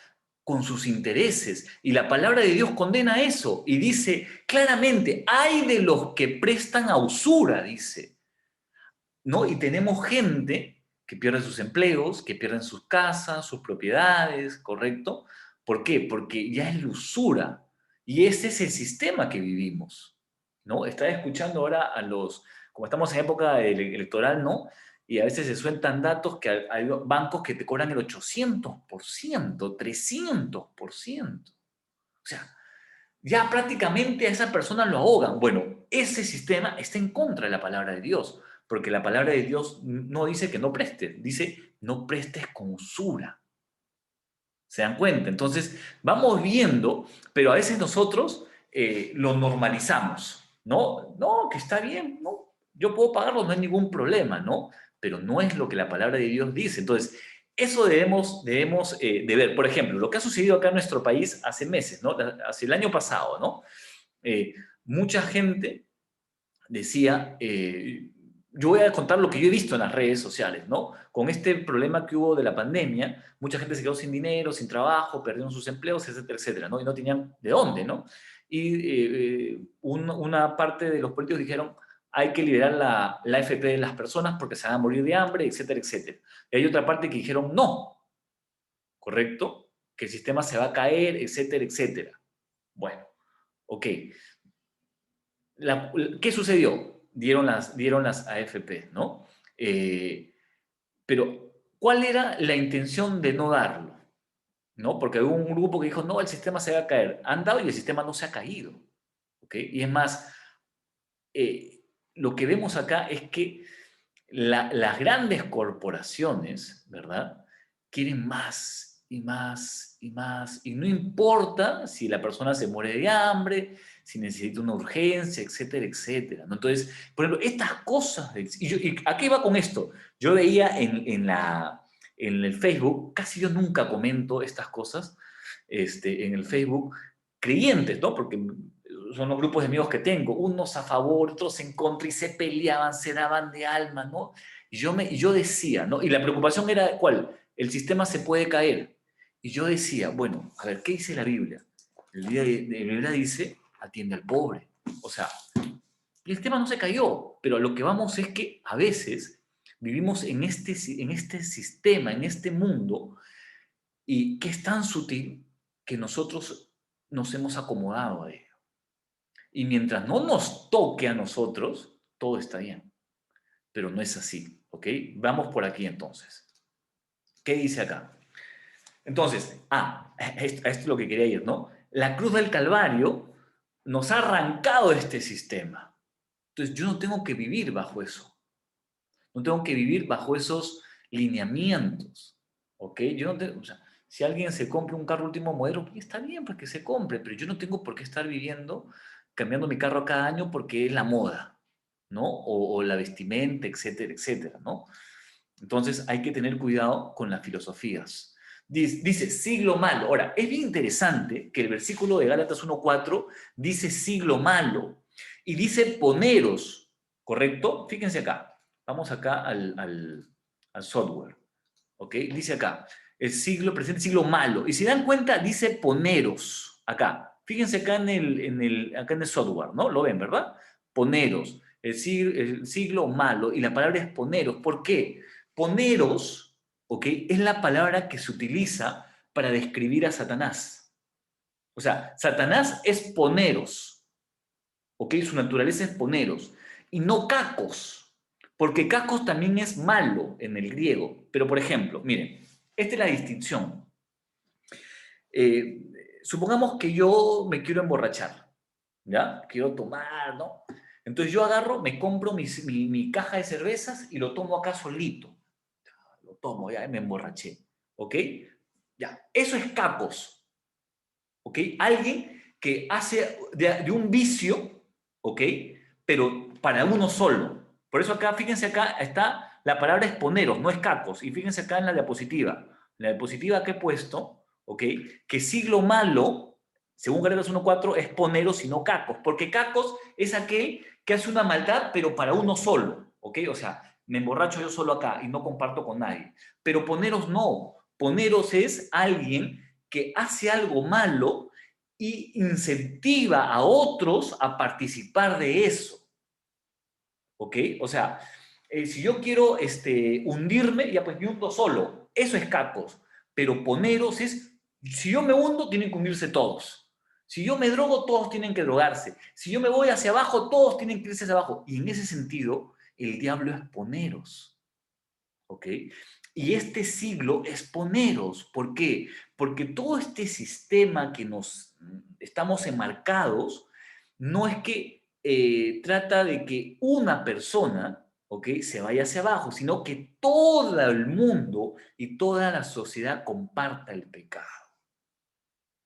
con sus intereses. Y la palabra de Dios condena eso y dice claramente, hay de los que prestan a usura, dice, ¿no? Y tenemos gente que pierde sus empleos, que pierden sus casas, sus propiedades, ¿correcto? ¿Por qué? Porque ya es la usura. Y ese es el sistema que vivimos, ¿no? Estaba escuchando ahora como estamos en época electoral, ¿no? Y a veces se sueltan datos que hay bancos que te cobran el 800%, 300%. O sea, ya prácticamente a esa persona lo ahogan. Bueno, ese sistema está en contra de la palabra de Dios, porque la palabra de Dios no dice que no prestes, dice no prestes con usura. ¿Se dan cuenta? Entonces, vamos viendo, pero a veces nosotros lo normalizamos, ¿no? No, que está bien, ¿no? Yo puedo pagarlo, no hay ningún problema, ¿no? Pero no es lo que la palabra de Dios dice. Entonces, eso debemos de ver. Por ejemplo, lo que ha sucedido acá en nuestro país hace meses, ¿no? Hace el año pasado, ¿no? Mucha gente decía, yo voy a contar lo que yo he visto en las redes sociales, ¿no? Con este problema que hubo de la pandemia, mucha gente se quedó sin dinero, sin trabajo, perdieron sus empleos, etcétera, etcétera, ¿no? Y no tenían de dónde, ¿no? Y una parte de los políticos dijeron, hay que liberar la AFP de las personas porque se van a morir de hambre, etcétera, etcétera. Y hay otra parte que dijeron, no, ¿correcto? Que el sistema se va a caer, etcétera, etcétera. Bueno, ok. ¿Qué sucedió? Dieron las AFP, ¿no? Pero, ¿cuál era la intención de no darlo? ¿No? Porque hubo un grupo que dijo, no, el sistema se va a caer. Han dado y el sistema no se ha caído. ¿Ok? Y es más, lo que vemos acá es que las grandes corporaciones, ¿verdad? Quieren más y más y más. Y no importa si la persona se muere de hambre, si necesita una urgencia, etcétera, etcétera, ¿no? Entonces, por ejemplo, estas cosas, ¿y a qué va con esto? Yo veía en el Facebook, casi yo nunca comento estas cosas en el Facebook, creyentes, ¿no? Porque son los grupos de amigos que tengo, unos a favor, otros en contra, y se peleaban, se daban de alma, ¿no? Y yo decía, ¿no? Y la preocupación era, ¿cuál? El sistema se puede caer. Y yo decía, bueno, a ver, ¿qué dice la Biblia? La Biblia dice, atiende al pobre. O sea, el tema no se cayó, pero a lo que vamos es que a veces vivimos en este sistema, en este mundo, y que es tan sutil que nosotros nos hemos acomodado a ello. Y mientras no nos toque a nosotros, todo está bien. Pero no es así, ¿ok? Vamos por aquí entonces. ¿Qué dice acá? Entonces, esto es lo que quería ir, ¿no? La cruz del Calvario nos ha arrancado este sistema. Entonces, yo no tengo que vivir bajo eso. No tengo que vivir bajo esos lineamientos, ¿ok? Yo no tengo, o sea, si alguien se compra un carro último modelo, está bien para que se compre, pero yo no tengo por qué estar viviendo, cambiando mi carro cada año porque es la moda, ¿no? O la vestimenta, etcétera, etcétera, ¿no? Entonces hay que tener cuidado con las filosofías. Dice siglo malo. Ahora, es bien interesante que el versículo de Gálatas 1:4 dice siglo malo y dice poneros, ¿correcto? Fíjense acá. Vamos acá al software. ¿Ok? Dice acá, el siglo presente, siglo malo. Y si dan cuenta, dice poneros acá. Fíjense acá acá en el software, ¿no? Lo ven, ¿verdad? Poneros. El siglo malo. Y la palabra es poneros. ¿Por qué? Poneros, ¿ok? Es la palabra que se utiliza para describir a Satanás. O sea, Satanás es poneros, ¿ok? Su naturaleza es poneros. Y no cacos, porque cacos también es malo en el griego. Pero, por ejemplo, miren, esta es la distinción. Supongamos que yo me quiero emborrachar, ¿ya? Quiero tomar, ¿no? Entonces yo agarro, me compro mi caja de cervezas y lo tomo acá solito. Lo tomo, ya me emborraché, ¿ok? Ya, eso es cacos, ¿ok? Alguien que hace de un vicio, ¿ok? Pero para uno solo. Por eso acá, fíjense acá, está la palabra exponeros, no es cacos. Y fíjense acá en la diapositiva. La diapositiva que he puesto, ¿ok? Que siglo malo, según Gálatas 1:4, es poneros y no cacos. Porque cacos es aquel que hace una maldad, pero para uno solo, ¿ok? O sea, me emborracho yo solo acá y no comparto con nadie. Pero poneros no. Poneros es alguien que hace algo malo y incentiva a otros a participar de eso. ¿Ok? O sea, si yo quiero hundirme, ya pues me hundo solo. Eso es cacos. Pero poneros es, si yo me hundo, tienen que hundirse todos. Si yo me drogo, todos tienen que drogarse. Si yo me voy hacia abajo, todos tienen que irse hacia abajo. Y en ese sentido, el diablo es poneros. ¿Ok? Y este siglo es poneros. ¿Por qué? Porque todo este sistema que nos estamos enmarcados, no es que trata de que una persona, ¿ok?, se vaya hacia abajo, sino que todo el mundo y toda la sociedad comparta el pecado.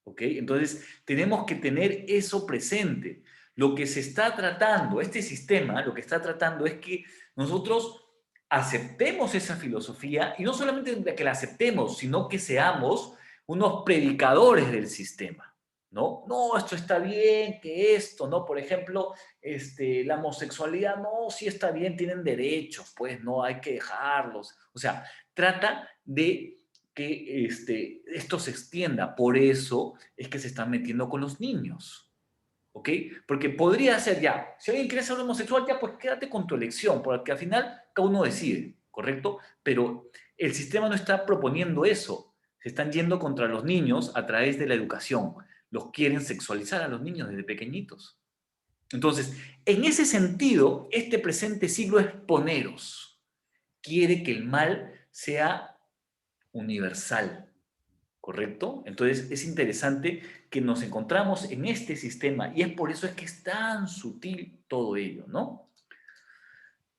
¿Ok? Entonces, tenemos que tener eso presente. Lo que se está tratando, este sistema, lo que está tratando es que nosotros aceptemos esa filosofía y no solamente que la aceptemos, sino que seamos unos predicadores del sistema, ¿no? No, esto está bien, que esto, ¿no? Por ejemplo, la homosexualidad, no, sí está bien, tienen derechos, pues no hay que dejarlos. O sea, trata de que esto se extienda. Por eso es que se están metiendo con los niños, ¿ok? Porque podría ser ya, si alguien quiere ser homosexual, ya pues quédate con tu elección, porque al final cada uno decide, ¿correcto? Pero el sistema no está proponiendo eso. Se están yendo contra los niños a través de la educación. Los quieren sexualizar a los niños desde pequeñitos. Entonces, en ese sentido, este presente siglo es poneros. Quiere que el mal sea universal, ¿correcto? Entonces es interesante que nos encontramos en este sistema y es por eso es que es tan sutil todo ello, ¿no?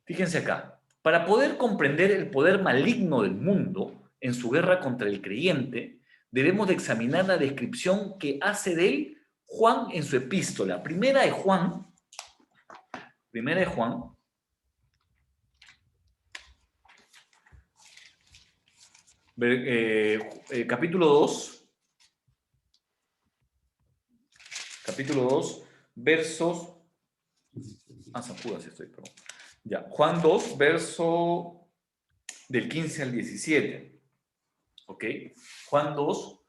Fíjense acá, para poder comprender el poder maligno del mundo en su guerra contra el creyente, debemos de examinar la descripción que hace de él Juan en su epístola. Primera de Juan, capítulo 2, versos... San Judas estoy, perdón. Ya, Juan 2, verso del 15 al 17. ¿Ok? Juan 2,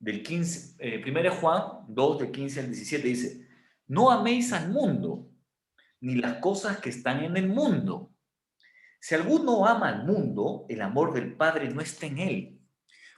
del 15, 1 Juan 2, del 15 al 17, dice, no améis al mundo, ni las cosas que están en el mundo. Si alguno ama al mundo, el amor del Padre no está en él.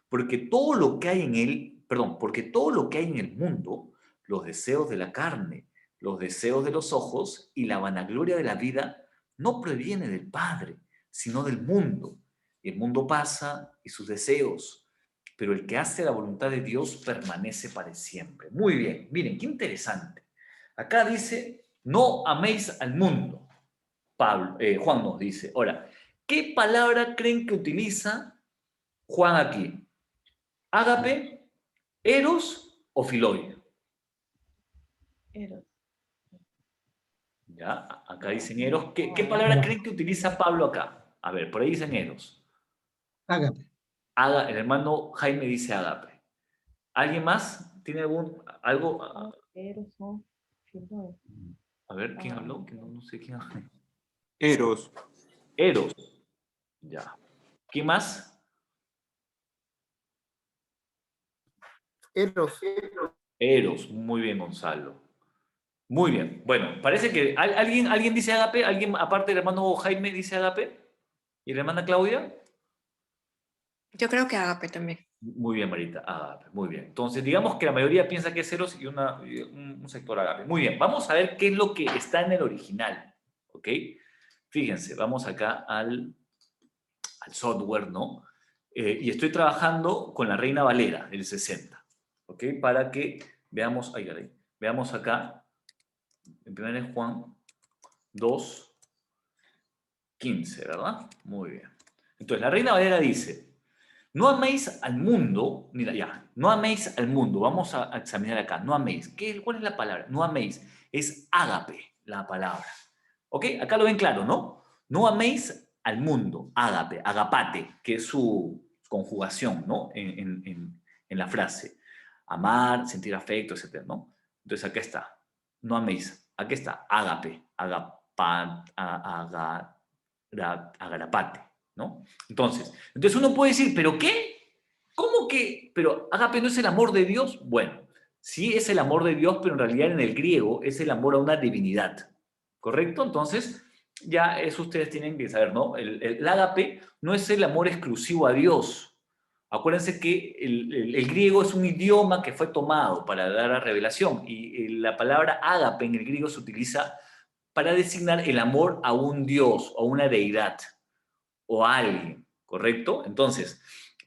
Porque todo lo que hay en él, porque todo lo que hay en el mundo, los deseos de la carne, los deseos de los ojos y la vanagloria de la vida, no proviene del Padre, sino del mundo. Y el mundo pasa y sus deseos, pero el que hace la voluntad de Dios permanece para siempre. Muy bien, miren, qué interesante. Acá dice, no améis al mundo. Juan nos dice. Ahora, ¿qué palabra creen que utiliza Juan aquí? ¿Ágape, eros o filoi? Eros. Ya, acá dicen eros. ¿Qué palabra creen que utiliza Pablo acá? A ver, por ahí dicen eros. Ágape. El hermano Jaime dice ágape. ¿Alguien más? ¿Tiene algo? Eros o filoi. A ver, ¿quién habló? Que no sé quién habló. Eros. Eros. Ya. ¿Quién más? Eros. Eros. Muy bien, Gonzalo. Muy bien. Bueno, parece que alguien dice ágape. ¿Alguien, aparte del hermano Jaime, dice ágape? ¿Y la hermana Claudia? Yo creo que ágape también. Muy bien, Marita. Ágape. Muy bien. Entonces, digamos que la mayoría piensa que es eros y un sector ágape. Muy bien. Vamos a ver qué es lo que está en el original. ¿Ok? Fíjense, vamos acá al software, ¿no? Y estoy trabajando con la Reina Valera, el 60. ¿Ok? Para que veamos, veamos acá, en 1 Juan 2, 15, ¿verdad? Muy bien. Entonces, la Reina Valera dice, no améis al mundo, mira ya, no améis al mundo, vamos a examinar acá, no améis. ¿Cuál es la palabra? No améis, es ágape la palabra. ¿Ok? Acá lo ven claro, ¿no? No améis al mundo, ágape, agapate, que es su conjugación, ¿no? En la frase. Amar, sentir afecto, etc., ¿no? Entonces acá está, no améis, aquí está, ágape, agarapate, ¿no? Entonces uno puede decir, ¿pero qué? ¿Cómo que? ¿Pero ágape no es el amor de Dios? Bueno, sí es el amor de Dios, pero en realidad en el griego es el amor a una divinidad, ¿correcto? Entonces, ya eso ustedes tienen que saber, ¿no? El ágape no es el amor exclusivo a Dios. Acuérdense que el griego es un idioma que fue tomado para dar la revelación y la palabra ágape en el griego se utiliza para designar el amor a un Dios o a una deidad o a alguien, ¿correcto? Entonces,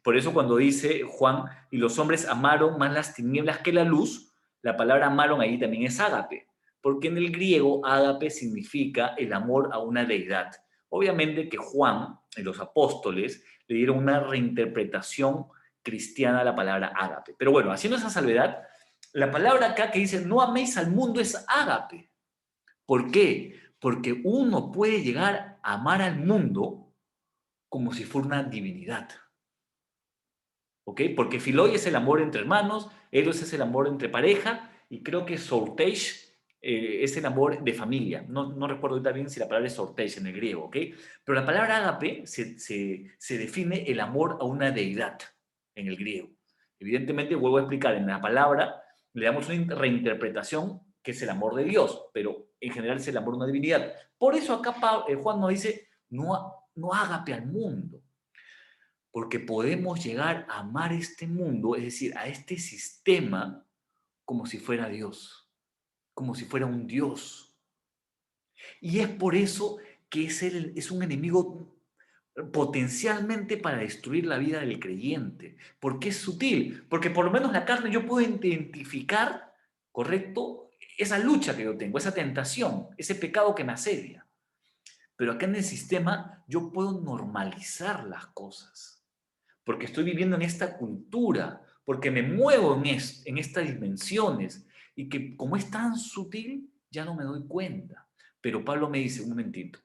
por eso cuando dice Juan, y los hombres amaron más las tinieblas que la luz, la palabra amaron ahí también es ágape, porque en el griego ágape significa el amor a una deidad. Obviamente que Juan y los apóstoles le dieron una reinterpretación cristiana a la palabra ágape. Pero bueno, haciendo esa salvedad, la palabra acá que dice no améis al mundo es ágape. ¿Por qué? Porque uno puede llegar a amar al mundo como si fuera una divinidad. ¿Ok? Porque filoi es el amor entre hermanos, eros es el amor entre pareja, y creo que sorteish es el amor de familia. No recuerdo ahorita bien si la palabra es sorteish en el griego, ¿ok? Pero la palabra ágape se define el amor a una deidad en el griego. Evidentemente, vuelvo a explicar, en la palabra le damos una reinterpretación que es el amor de Dios, pero en general es el amor a una divinidad. Por eso acá Juan nos dice, no ágape al mundo, porque podemos llegar a amar este mundo, es decir, a este sistema, como si fuera Dios, como si fuera un Dios. Y es por eso que es un enemigo potencialmente para destruir la vida del creyente, porque es sutil, porque por lo menos la carne yo puedo identificar, ¿correcto?, esa lucha que yo tengo, esa tentación, ese pecado que me asedia. Pero acá en el sistema yo puedo normalizar las cosas, porque estoy viviendo en esta cultura, porque me muevo en estas dimensiones, y que como es tan sutil, ya no me doy cuenta. Pero Pablo me dice, un momentito,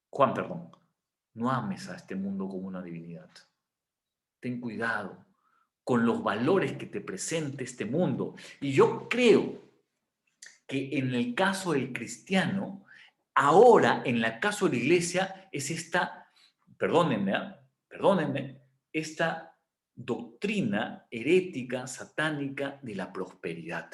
Juan, perdón, no ames a este mundo como una divinidad. Ten cuidado con los valores que te presenta este mundo. Y yo creo que en el caso del cristiano, ahora en el caso de la iglesia, es esta, perdónenme, esta doctrina herética, satánica de la prosperidad,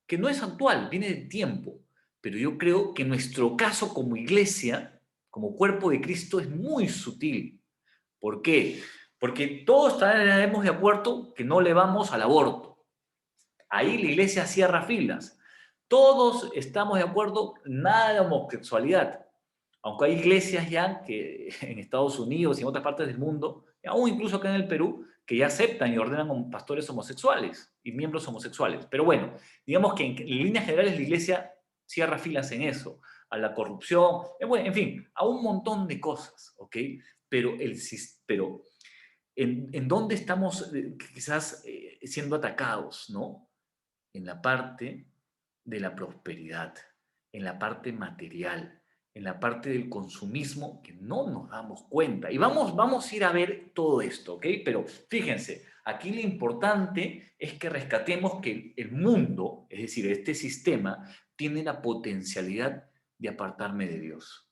que no es actual, viene de tiempo, pero yo creo que nuestro caso como iglesia, como cuerpo de Cristo, es muy sutil. ¿Por qué? Porque todos estaremos de acuerdo que no le vamos al aborto. Ahí la iglesia cierra filas. Todos estamos de acuerdo, nada de homosexualidad. Aunque hay iglesias ya que en Estados Unidos y en otras partes del mundo, aún incluso acá en el Perú, que ya aceptan y ordenan como pastores homosexuales y miembros homosexuales. Pero bueno, digamos que en líneas generales la iglesia cierra filas en eso, a la corrupción, en fin, a un montón de cosas, ¿ok? Pero ¿en dónde estamos quizás siendo atacados, ¿no? En la parte de la prosperidad, en la parte material, en la parte del consumismo que no nos damos cuenta. Y vamos a ir a ver todo esto, ¿ok? Pero fíjense, aquí lo importante es que rescatemos que el mundo, es decir, este sistema, tiene la potencialidad de apartarme de Dios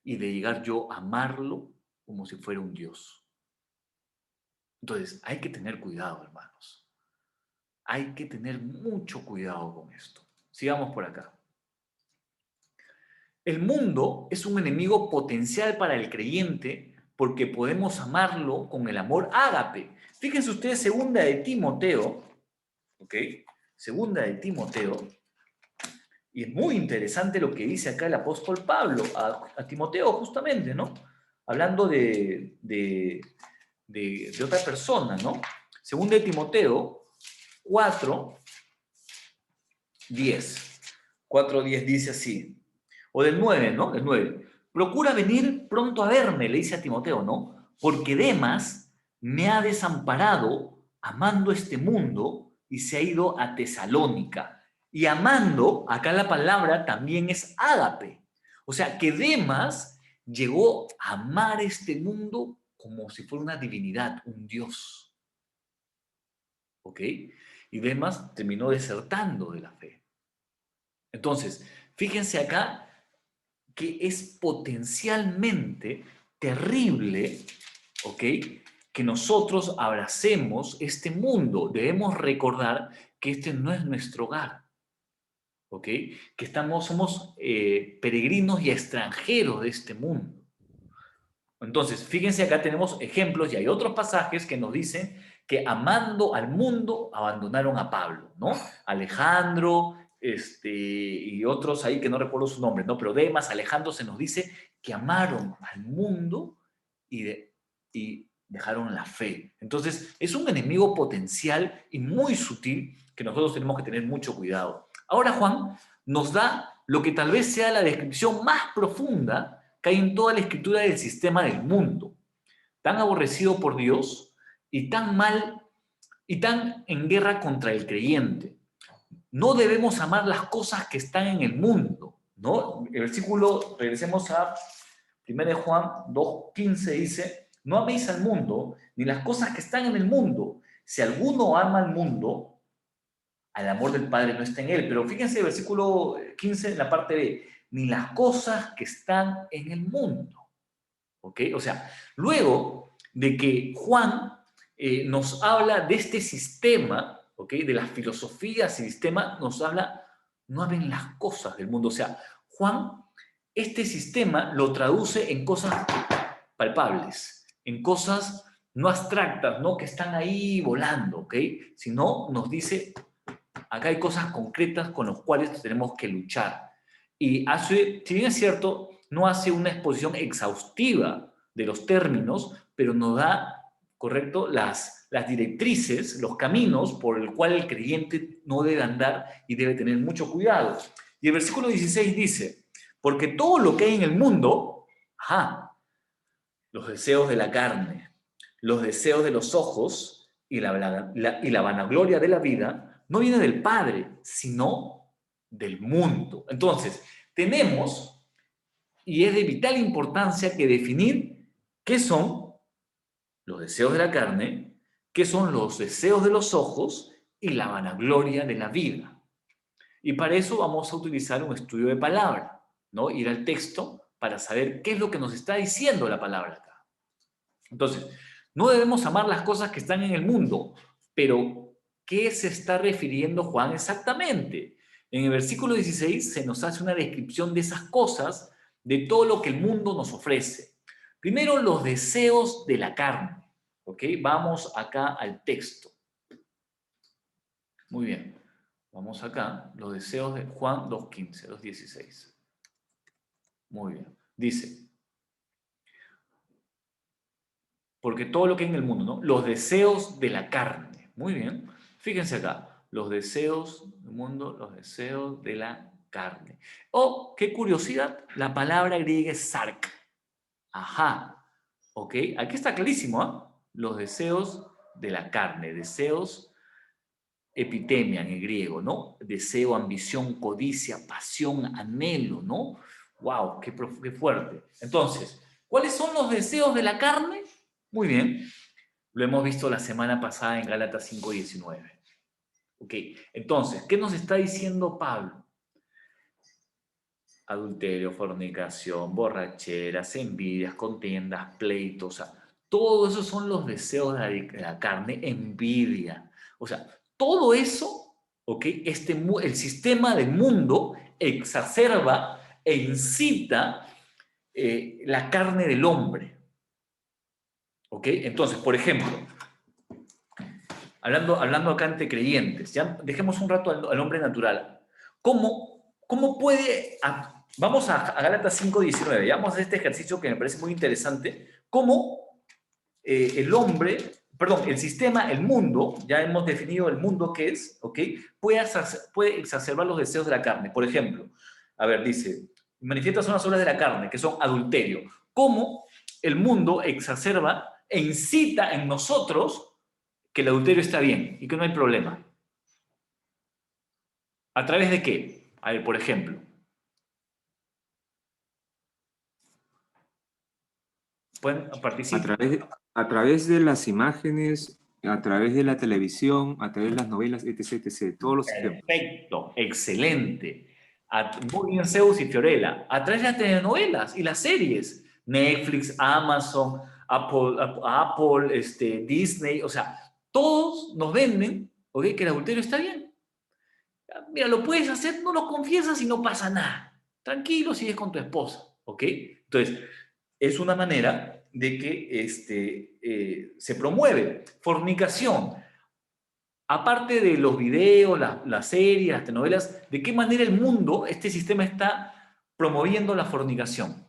y de llegar yo a amarlo como si fuera un Dios. Entonces, hay que tener cuidado, hermanos. Hay que tener mucho cuidado con esto. Sigamos por acá. El mundo es un enemigo potencial para el creyente porque podemos amarlo con el amor ágape. Fíjense ustedes, segunda de Timoteo, ¿ok? Segunda de Timoteo, y es muy interesante lo que dice acá el apóstol Pablo a Timoteo, justamente, ¿no? Hablando de otra persona, ¿no? Segunda de Timoteo 4:10. 4:10 dice así. O del 9, ¿no? Del 9. Procura venir pronto a verme, le dice a Timoteo, ¿no? Porque Demas me ha desamparado amando este mundo y se ha ido a Tesalónica. Y amando, acá la palabra también es ágape. O sea, que Demas llegó a amar este mundo como si fuera una divinidad, un Dios. ¿Ok? Y Demas terminó desertando de la fe. Entonces, fíjense acá que es potencialmente terrible, ¿ok? Que nosotros abracemos este mundo. Debemos recordar que este no es nuestro hogar, ¿ok? Que somos peregrinos y extranjeros de este mundo. Entonces, fíjense, acá tenemos ejemplos y hay otros pasajes que nos dicen que amando al mundo abandonaron a Pablo, ¿no? Alejandro, y otros ahí que no recuerdo su nombre, ¿no? Pero Demas, Alejandro, se nos dice que amaron al mundo y dejaron la fe. Entonces, es un enemigo potencial y muy sutil que nosotros tenemos que tener mucho cuidado. Ahora Juan nos da lo que tal vez sea la descripción más profunda que hay en toda la escritura del sistema del mundo, tan aborrecido por Dios y tan mal y tan en guerra contra el creyente. No debemos amar las cosas que están en el mundo, ¿no? El versículo, regresemos a 1 Juan 2:15, dice, no améis al mundo ni las cosas que están en el mundo. Si alguno ama al mundo, el amor del Padre no está en él. Pero fíjense el versículo 15 en la parte B, ni las cosas que están en el mundo. ¿Ok? O sea, luego de que Juan nos habla de este sistema, ¿ok? De las filosofías y sistemas, nos habla, no amen las cosas del mundo. O sea, Juan, este sistema lo traduce en cosas palpables, en cosas no abstractas, ¿no? Que están ahí volando, ¿ok? Sino nos dice, acá hay cosas concretas con las cuales tenemos que luchar. Y si bien es cierto, no hace una exposición exhaustiva de los términos, pero nos da, correcto, las directrices, los caminos por el cual el creyente no debe andar y debe tener mucho cuidado. Y el versículo 16 dice, porque todo lo que hay en el mundo, los deseos de la carne, los deseos de los ojos y la vanagloria de la vida, no viene del Padre, sino del mundo. Entonces, tenemos, y es de vital importancia, que definir qué son los deseos de la carne, qué son los deseos de los ojos y la vanagloria de la vida. Y para eso vamos a utilizar un estudio de palabra, ¿no? Ir al texto para saber qué es lo que nos está diciendo la palabra acá. Entonces, No debemos amar las cosas que están en el mundo, pero ¿qué se está refiriendo Juan exactamente? En el versículo 16 se nos hace una descripción de esas cosas, de todo lo que el mundo nos ofrece. Primero, los deseos de la carne. ¿Ok? Vamos acá al texto. Muy bien. Vamos acá, los deseos de Juan 2:15, 2:16. Muy bien. Dice, porque todo lo que hay en el mundo, ¿no? Los deseos de la carne. Muy bien. Fíjense acá, los deseos del mundo, los deseos de la carne. Oh, qué curiosidad, la palabra griega es sark. Ajá. ¿Ok? Aquí está clarísimo, ¿ah? Los deseos de la carne, deseos epitemia en el griego, ¿no? Deseo, ambición, codicia, pasión, anhelo, ¿no? ¡Wow! ¡Qué fuerte! Entonces, ¿cuáles son los deseos de la carne? Muy bien. Lo hemos visto la semana pasada en Gálatas 5:19. Ok. Entonces, ¿qué nos está diciendo Pablo? Adulterio, fornicación, borracheras, envidias, contiendas, pleitos, o sea, todo eso son los deseos de la carne, envidia. O sea, todo eso, ¿ok? El sistema del mundo exacerba e incita la carne del hombre. ¿Ok? Entonces, por ejemplo, hablando acá entre creyentes, ya dejemos un rato al hombre natural. ¿Cómo puede... Vamos a Gálatas 5:19, ya vamos a este ejercicio que me parece muy interesante. ¿Cómo el sistema, el mundo, ya hemos definido el mundo que es, ¿ok? Puede exacerbar los deseos de la carne. Por ejemplo, a ver, dice, manifiestas son las obras de la carne, que son adulterio. ¿Cómo el mundo exacerba e incita en nosotros que el adulterio está bien y que no hay problema? ¿A través de qué? A ver, por ejemplo. Pueden participar. A través de las imágenes, a través de la televisión, a través de las novelas, etc., etc. Todos los ejemplos. Perfecto, excelente. Muy bien, Zeus y Fiorella. A través de las telenovelas y las series. Netflix, Amazon, Apple, Disney, o sea, todos nos venden, ¿ok? Que el adulterio está bien. Mira, lo puedes hacer, no lo confiesas y no pasa nada. Tranquilo, sigues con tu esposa, ¿ok? Entonces, es una manera de que se promueve fornicación. Aparte de los videos, las series, las telenovelas, ¿de qué manera el mundo, este sistema está promoviendo la fornicación?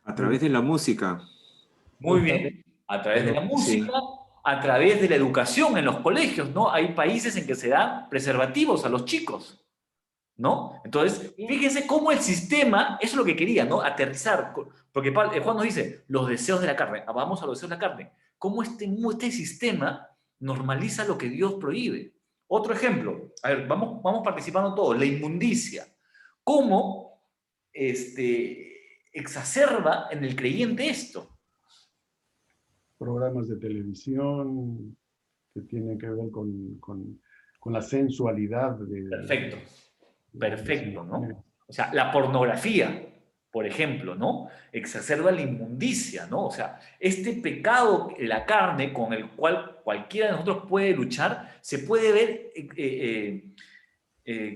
A través de la música. Muy bien, a través de la música, a través de la educación en los colegios, ¿no? Hay países en que se dan preservativos a los chicos, ¿no? Entonces, fíjense cómo el sistema, eso es lo que quería, ¿no? Aterrizar, porque Juan nos dice, los deseos de la carne, vamos a los deseos de la carne, cómo este sistema normaliza lo que Dios prohíbe. Otro ejemplo, a ver, vamos participando todos, la inmundicia, cómo exacerba en el creyente esto. Programas de televisión que tienen que ver con la sensualidad de... Perfecto. Perfecto, ¿no? O sea, la pornografía, por ejemplo, ¿no? Exacerba la inmundicia, ¿no? O sea, este pecado de la carne con el cual cualquiera de nosotros puede luchar, se puede ver,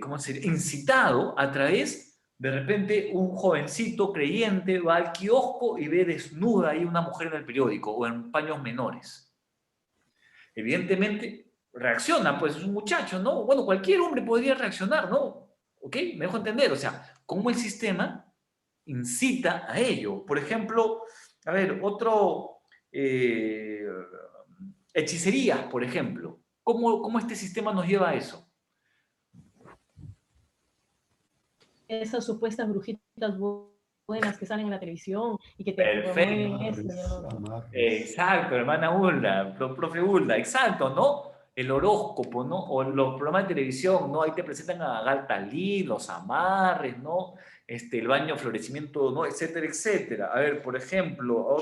¿cómo se dice? Incitado a través, de repente, un jovencito creyente va al kiosco y ve desnuda ahí una mujer en el periódico o en paños menores. Evidentemente, reacciona, pues es un muchacho, ¿no? Bueno, cualquier hombre podría reaccionar, ¿no? ¿Ok? Me dejo entender, o sea, cómo el sistema incita a ello. Por ejemplo, a ver, hechicerías, por ejemplo. ¿Cómo este sistema nos lleva a eso? Esas supuestas brujitas buenas que salen en la televisión y que te promueven eso. Exacto, hermana Hulda, profe Hulda, exacto, ¿no? El horóscopo, ¿no? O los programas de televisión, ¿no? Ahí te presentan a Galtalí, los amarres, ¿no? El baño, florecimiento, ¿no? Etcétera, etcétera. A ver, por ejemplo,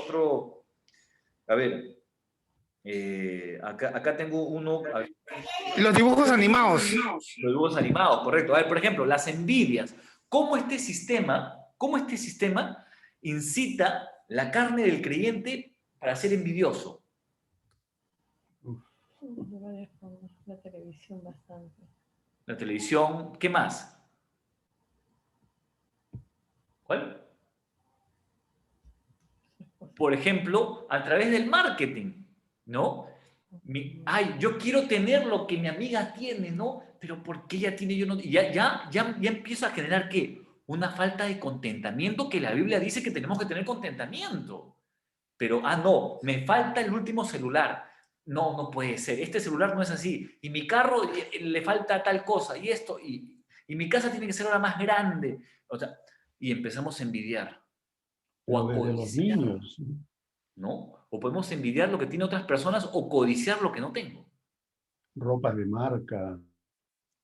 a ver, acá tengo uno. Los dibujos animados. Los dibujos animados, correcto. A ver, por ejemplo, las envidias. ¿Cómo este sistema incita la carne del creyente para ser envidioso? La televisión bastante. La televisión, ¿qué más? ¿Cuál? Por ejemplo, a través del marketing, ¿no? Ay, yo quiero tener lo que mi amiga tiene, ¿no? Pero ¿por qué ella tiene yo no? Y ya empieza a generar, ¿qué? Una falta de contentamiento, que la Biblia dice que tenemos que tener contentamiento. Pero, no, me falta el último celular. No, no puede ser. Este celular no es así. Y mi carro le falta tal cosa. Y esto, y mi casa tiene que ser ahora más grande. O sea, y empezamos a envidiar. O a Desde los codiciar, niños. ¿no? O podemos envidiar lo que tienen otras personas o codiciar lo que no tengo. Ropa de marca.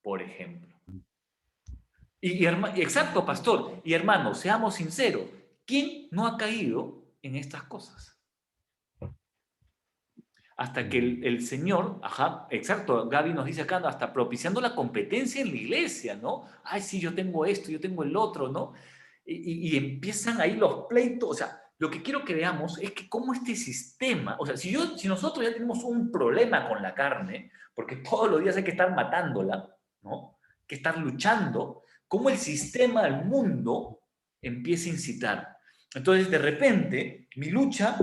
Por ejemplo. Exacto, pastor. Y hermano, seamos sinceros. ¿Quién no ha caído en estas cosas? Hasta que el Señor, exacto, Gaby nos dice acá, hasta propiciando la competencia en la iglesia, ¿no? Ay, sí, yo tengo esto, yo tengo el otro, ¿no? Y empiezan ahí los pleitos. O sea, lo que quiero que veamos es que cómo este sistema, o sea, si nosotros ya tenemos un problema con la carne, porque todos los días hay que estar matándola, ¿no? Que estar luchando, cómo el sistema del mundo empieza a incitar. Entonces, de repente, mi lucha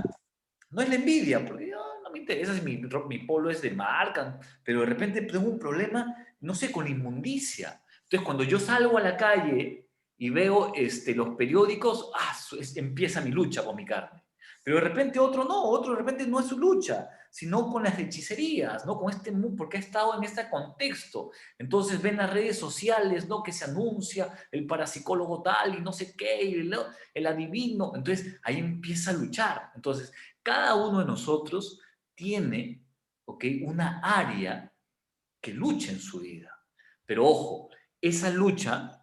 no es la envidia, porque no me interesa si mi polo es de marca, pero de repente tengo un problema, no sé, con inmundicia. Entonces, cuando yo salgo a la calle y veo los periódicos, empieza mi lucha con mi carne. Pero de repente otro de repente no es su lucha, sino con las hechicerías, ¿no? Con este mundo, porque ha estado en este contexto. Entonces ven las redes sociales, ¿no? Que se anuncia el parapsicólogo tal y no sé qué, y el adivino. Entonces ahí empieza a luchar. Entonces, cada uno de nosotros tiene, ¿ok?, una área que lucha en su vida. Pero ojo, esa lucha,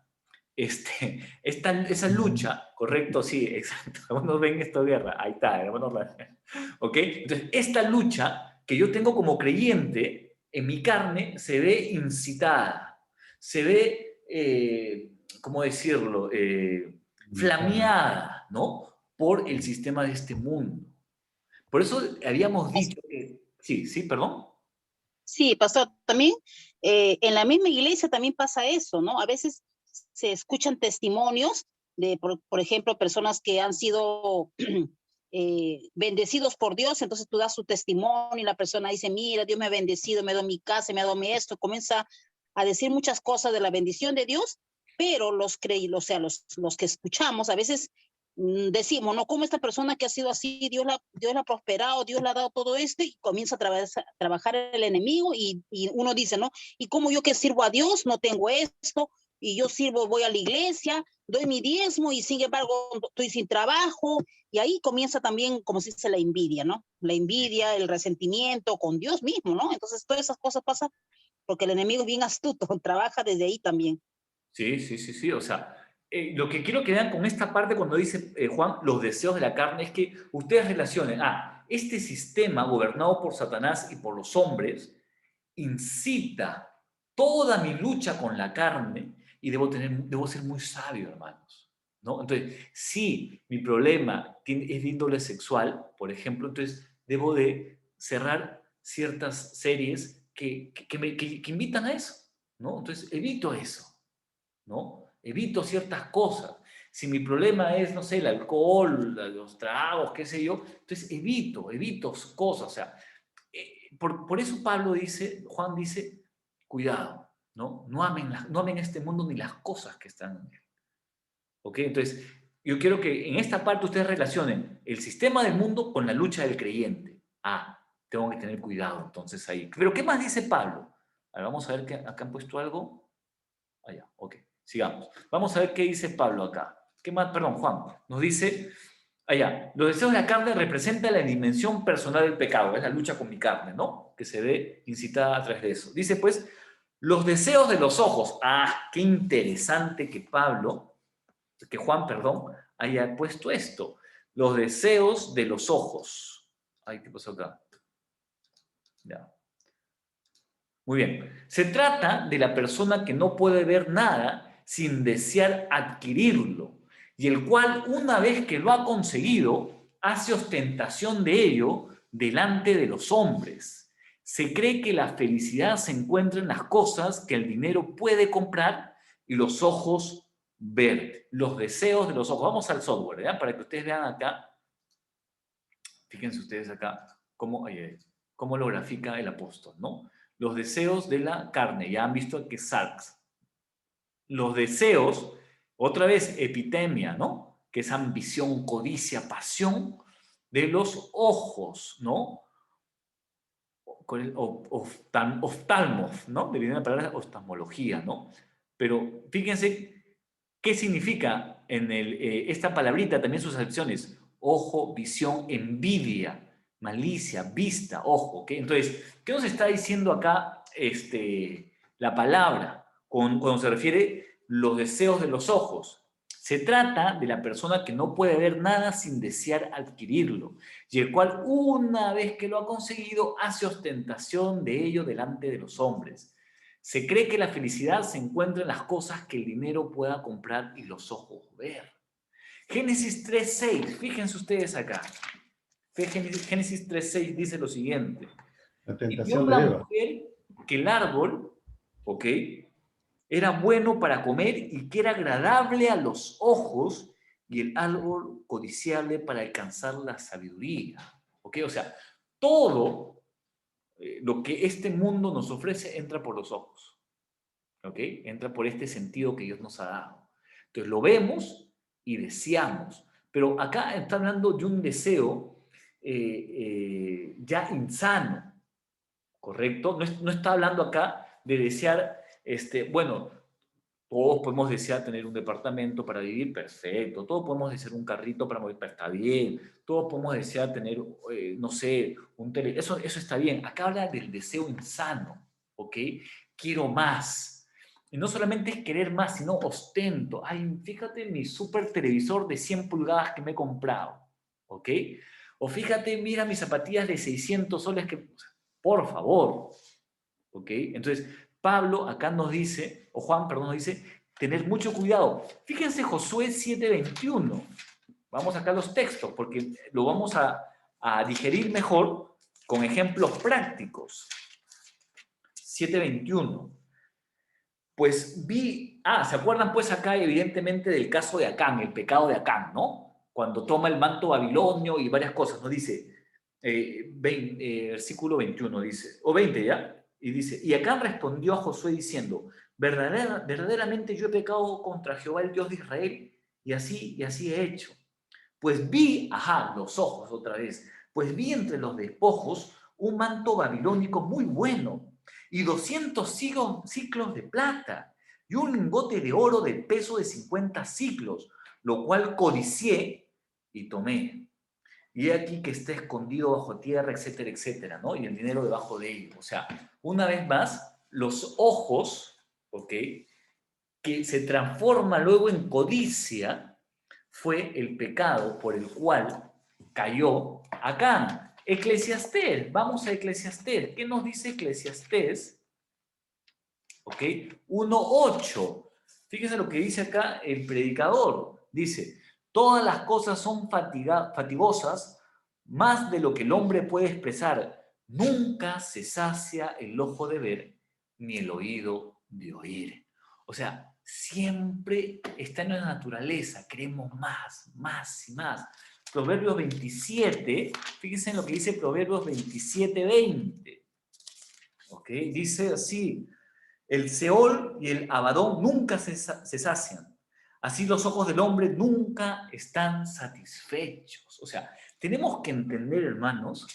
esa lucha, correcto, sí, exacto, algunos ven esta guerra, ahí está, hermanos, ¿ok? Entonces, esta lucha que yo tengo como creyente en mi carne se ve incitada, se ve, ¿cómo decirlo?, flameada, ¿no?, por el sistema de este mundo. Por eso habíamos dicho que... Sí, perdón. Sí, pastor, también en la misma iglesia también pasa eso, ¿no? A veces se escuchan testimonios de, por ejemplo, personas que han sido bendecidos por Dios, entonces tú das su testimonio y la persona dice, mira, Dios me ha bendecido, me ha dado mi casa, me ha dado esto, comienza a decir muchas cosas de la bendición de Dios, pero los que escuchamos a veces decimos, ¿no? Como esta persona que ha sido así, Dios la ha prosperado, Dios le ha dado todo esto, y comienza a trabajar el enemigo, y uno dice, ¿no? Y como yo que sirvo a Dios, no tengo esto, y yo voy a la iglesia, doy mi diezmo, y sin embargo estoy sin trabajo, y ahí comienza también, como se dice, la envidia, ¿no? La envidia, el resentimiento con Dios mismo, ¿no? Entonces todas esas cosas pasan porque el enemigo es bien astuto, trabaja desde ahí también. Sí, o sea... lo que quiero que vean con esta parte cuando dice Juan, los deseos de la carne, es que ustedes relacionen, este sistema gobernado por Satanás y por los hombres incita toda mi lucha con la carne y debo ser muy sabio, hermanos, ¿no? Entonces, si mi problema es de índole sexual, por ejemplo, entonces debo de cerrar ciertas series que invitan a eso, ¿no? Entonces, evito eso, ¿no? Evito ciertas cosas. Si mi problema es, no sé, el alcohol, los tragos, qué sé yo, entonces evito cosas. O sea, por eso Juan dice, cuidado, ¿no? No amen este mundo ni las cosas que están en él. ¿Ok? Entonces, yo quiero que en esta parte ustedes relacionen el sistema del mundo con la lucha del creyente. Tengo que tener cuidado entonces ahí. Pero ¿qué más dice Pablo? A ver, vamos a ver que acá han puesto algo. Allá, ok. Sigamos. Vamos a ver qué dice Pablo acá. ¿Qué más? Perdón, Juan. Nos dice, los deseos de la carne representan la dimensión personal del pecado. Es la lucha con mi carne, ¿no? Que se ve incitada a través de eso. Dice, pues, los deseos de los ojos. Qué interesante que Juan, haya puesto esto. Los deseos de los ojos. ¿Qué pasó acá? Ya. Muy bien. Se trata de la persona que no puede ver nada sin desear adquirirlo, y el cual, una vez que lo ha conseguido, hace ostentación de ello delante de los hombres. Se cree que la felicidad se encuentra en las cosas que el dinero puede comprar y los ojos ver, los deseos de los ojos. Vamos al software, ¿verdad? Para que ustedes vean acá. Fíjense ustedes acá cómo lo grafica el apóstol, ¿no? Los deseos de la carne, ya han visto que es sarx. Los deseos, otra vez, epitemia, ¿no? Que es ambición, codicia, pasión de los ojos, ¿no? Con el oftalmos, ¿no? De la palabra oftalmología, ¿no? Pero fíjense qué significa en esta palabrita, también sus acepciones. Ojo, visión, envidia, malicia, vista, ojo, ¿ok? Entonces, ¿qué nos está diciendo acá la palabra cuando se refiere los deseos de los ojos? Se trata de la persona que no puede ver nada sin desear adquirirlo, y el cual, una vez que lo ha conseguido, hace ostentación de ello delante de los hombres. Se cree que la felicidad se encuentra en las cosas que el dinero pueda comprar y los ojos ver. Génesis 3.6, fíjense ustedes acá. Génesis 3.6 dice lo siguiente. La Y tentación vio de la Eva. mujer que el árbol, ¿ok?, era bueno para comer y que era agradable a los ojos, y el árbol codiciable para alcanzar la sabiduría. ¿Ok? O sea, todo lo que este mundo nos ofrece entra por los ojos. ¿Ok? Entra por este sentido que Dios nos ha dado. Entonces lo vemos y deseamos. Pero acá está hablando de un deseo ya insano, ¿correcto? No está hablando acá de desear, bueno, todos podemos desear tener un departamento para vivir, perfecto. Todos podemos desear un carrito para mover, está bien. Todos podemos desear tener, no sé, un tele. Eso está bien. Acá habla del deseo insano, ¿ok? Quiero más. Y no solamente es querer más, sino ostento. Ay, fíjate mi super televisor de 100 pulgadas que me he comprado, ¿ok? O fíjate, mira mis zapatillas de 600 soles que... Por favor, ¿ok? Entonces, Pablo acá nos dice, o Juan, perdón, nos dice, tener mucho cuidado. Fíjense Josué 7:21. Vamos acá a los textos, porque lo vamos a digerir mejor con ejemplos prácticos. 7:21. Pues ¿se acuerdan pues acá evidentemente del caso de Acán, el pecado de Acán, ¿no? Cuando toma el manto babilonio y varias cosas, nos dice, versículo 21 dice, o 20 ya, y dice, y Acán respondió a Josué diciendo, verdaderamente yo he pecado contra Jehová el Dios de Israel, y así he hecho. Pues los ojos otra vez, pues vi entre los despojos un manto babilónico muy bueno, y 200 ciclos de plata, y un lingote de oro del peso de 50 ciclos, lo cual codicié y tomé. Y he aquí que está escondido bajo tierra, etcétera, etcétera, ¿no? Y el dinero debajo de ello. O sea, una vez más, los ojos, ¿ok?, que se transforma luego en codicia, fue el pecado por el cual cayó Acán. Eclesiastés, vamos a Eclesiastés. ¿Qué nos dice Eclesiastés? ¿Ok? 1:8. Fíjense lo que dice acá el predicador. Dice, todas las cosas son fatigosas, más de lo que el hombre puede expresar. Nunca se sacia el ojo de ver, ni el oído de oír. O sea, siempre está en la naturaleza. Queremos más, más y más. Proverbios 27, fíjense en lo que dice Proverbios 27:20. ¿Ok? Dice así, el Seol y el Abadón nunca se sacian. Así los ojos del hombre nunca están satisfechos. O sea, tenemos que entender, hermanos,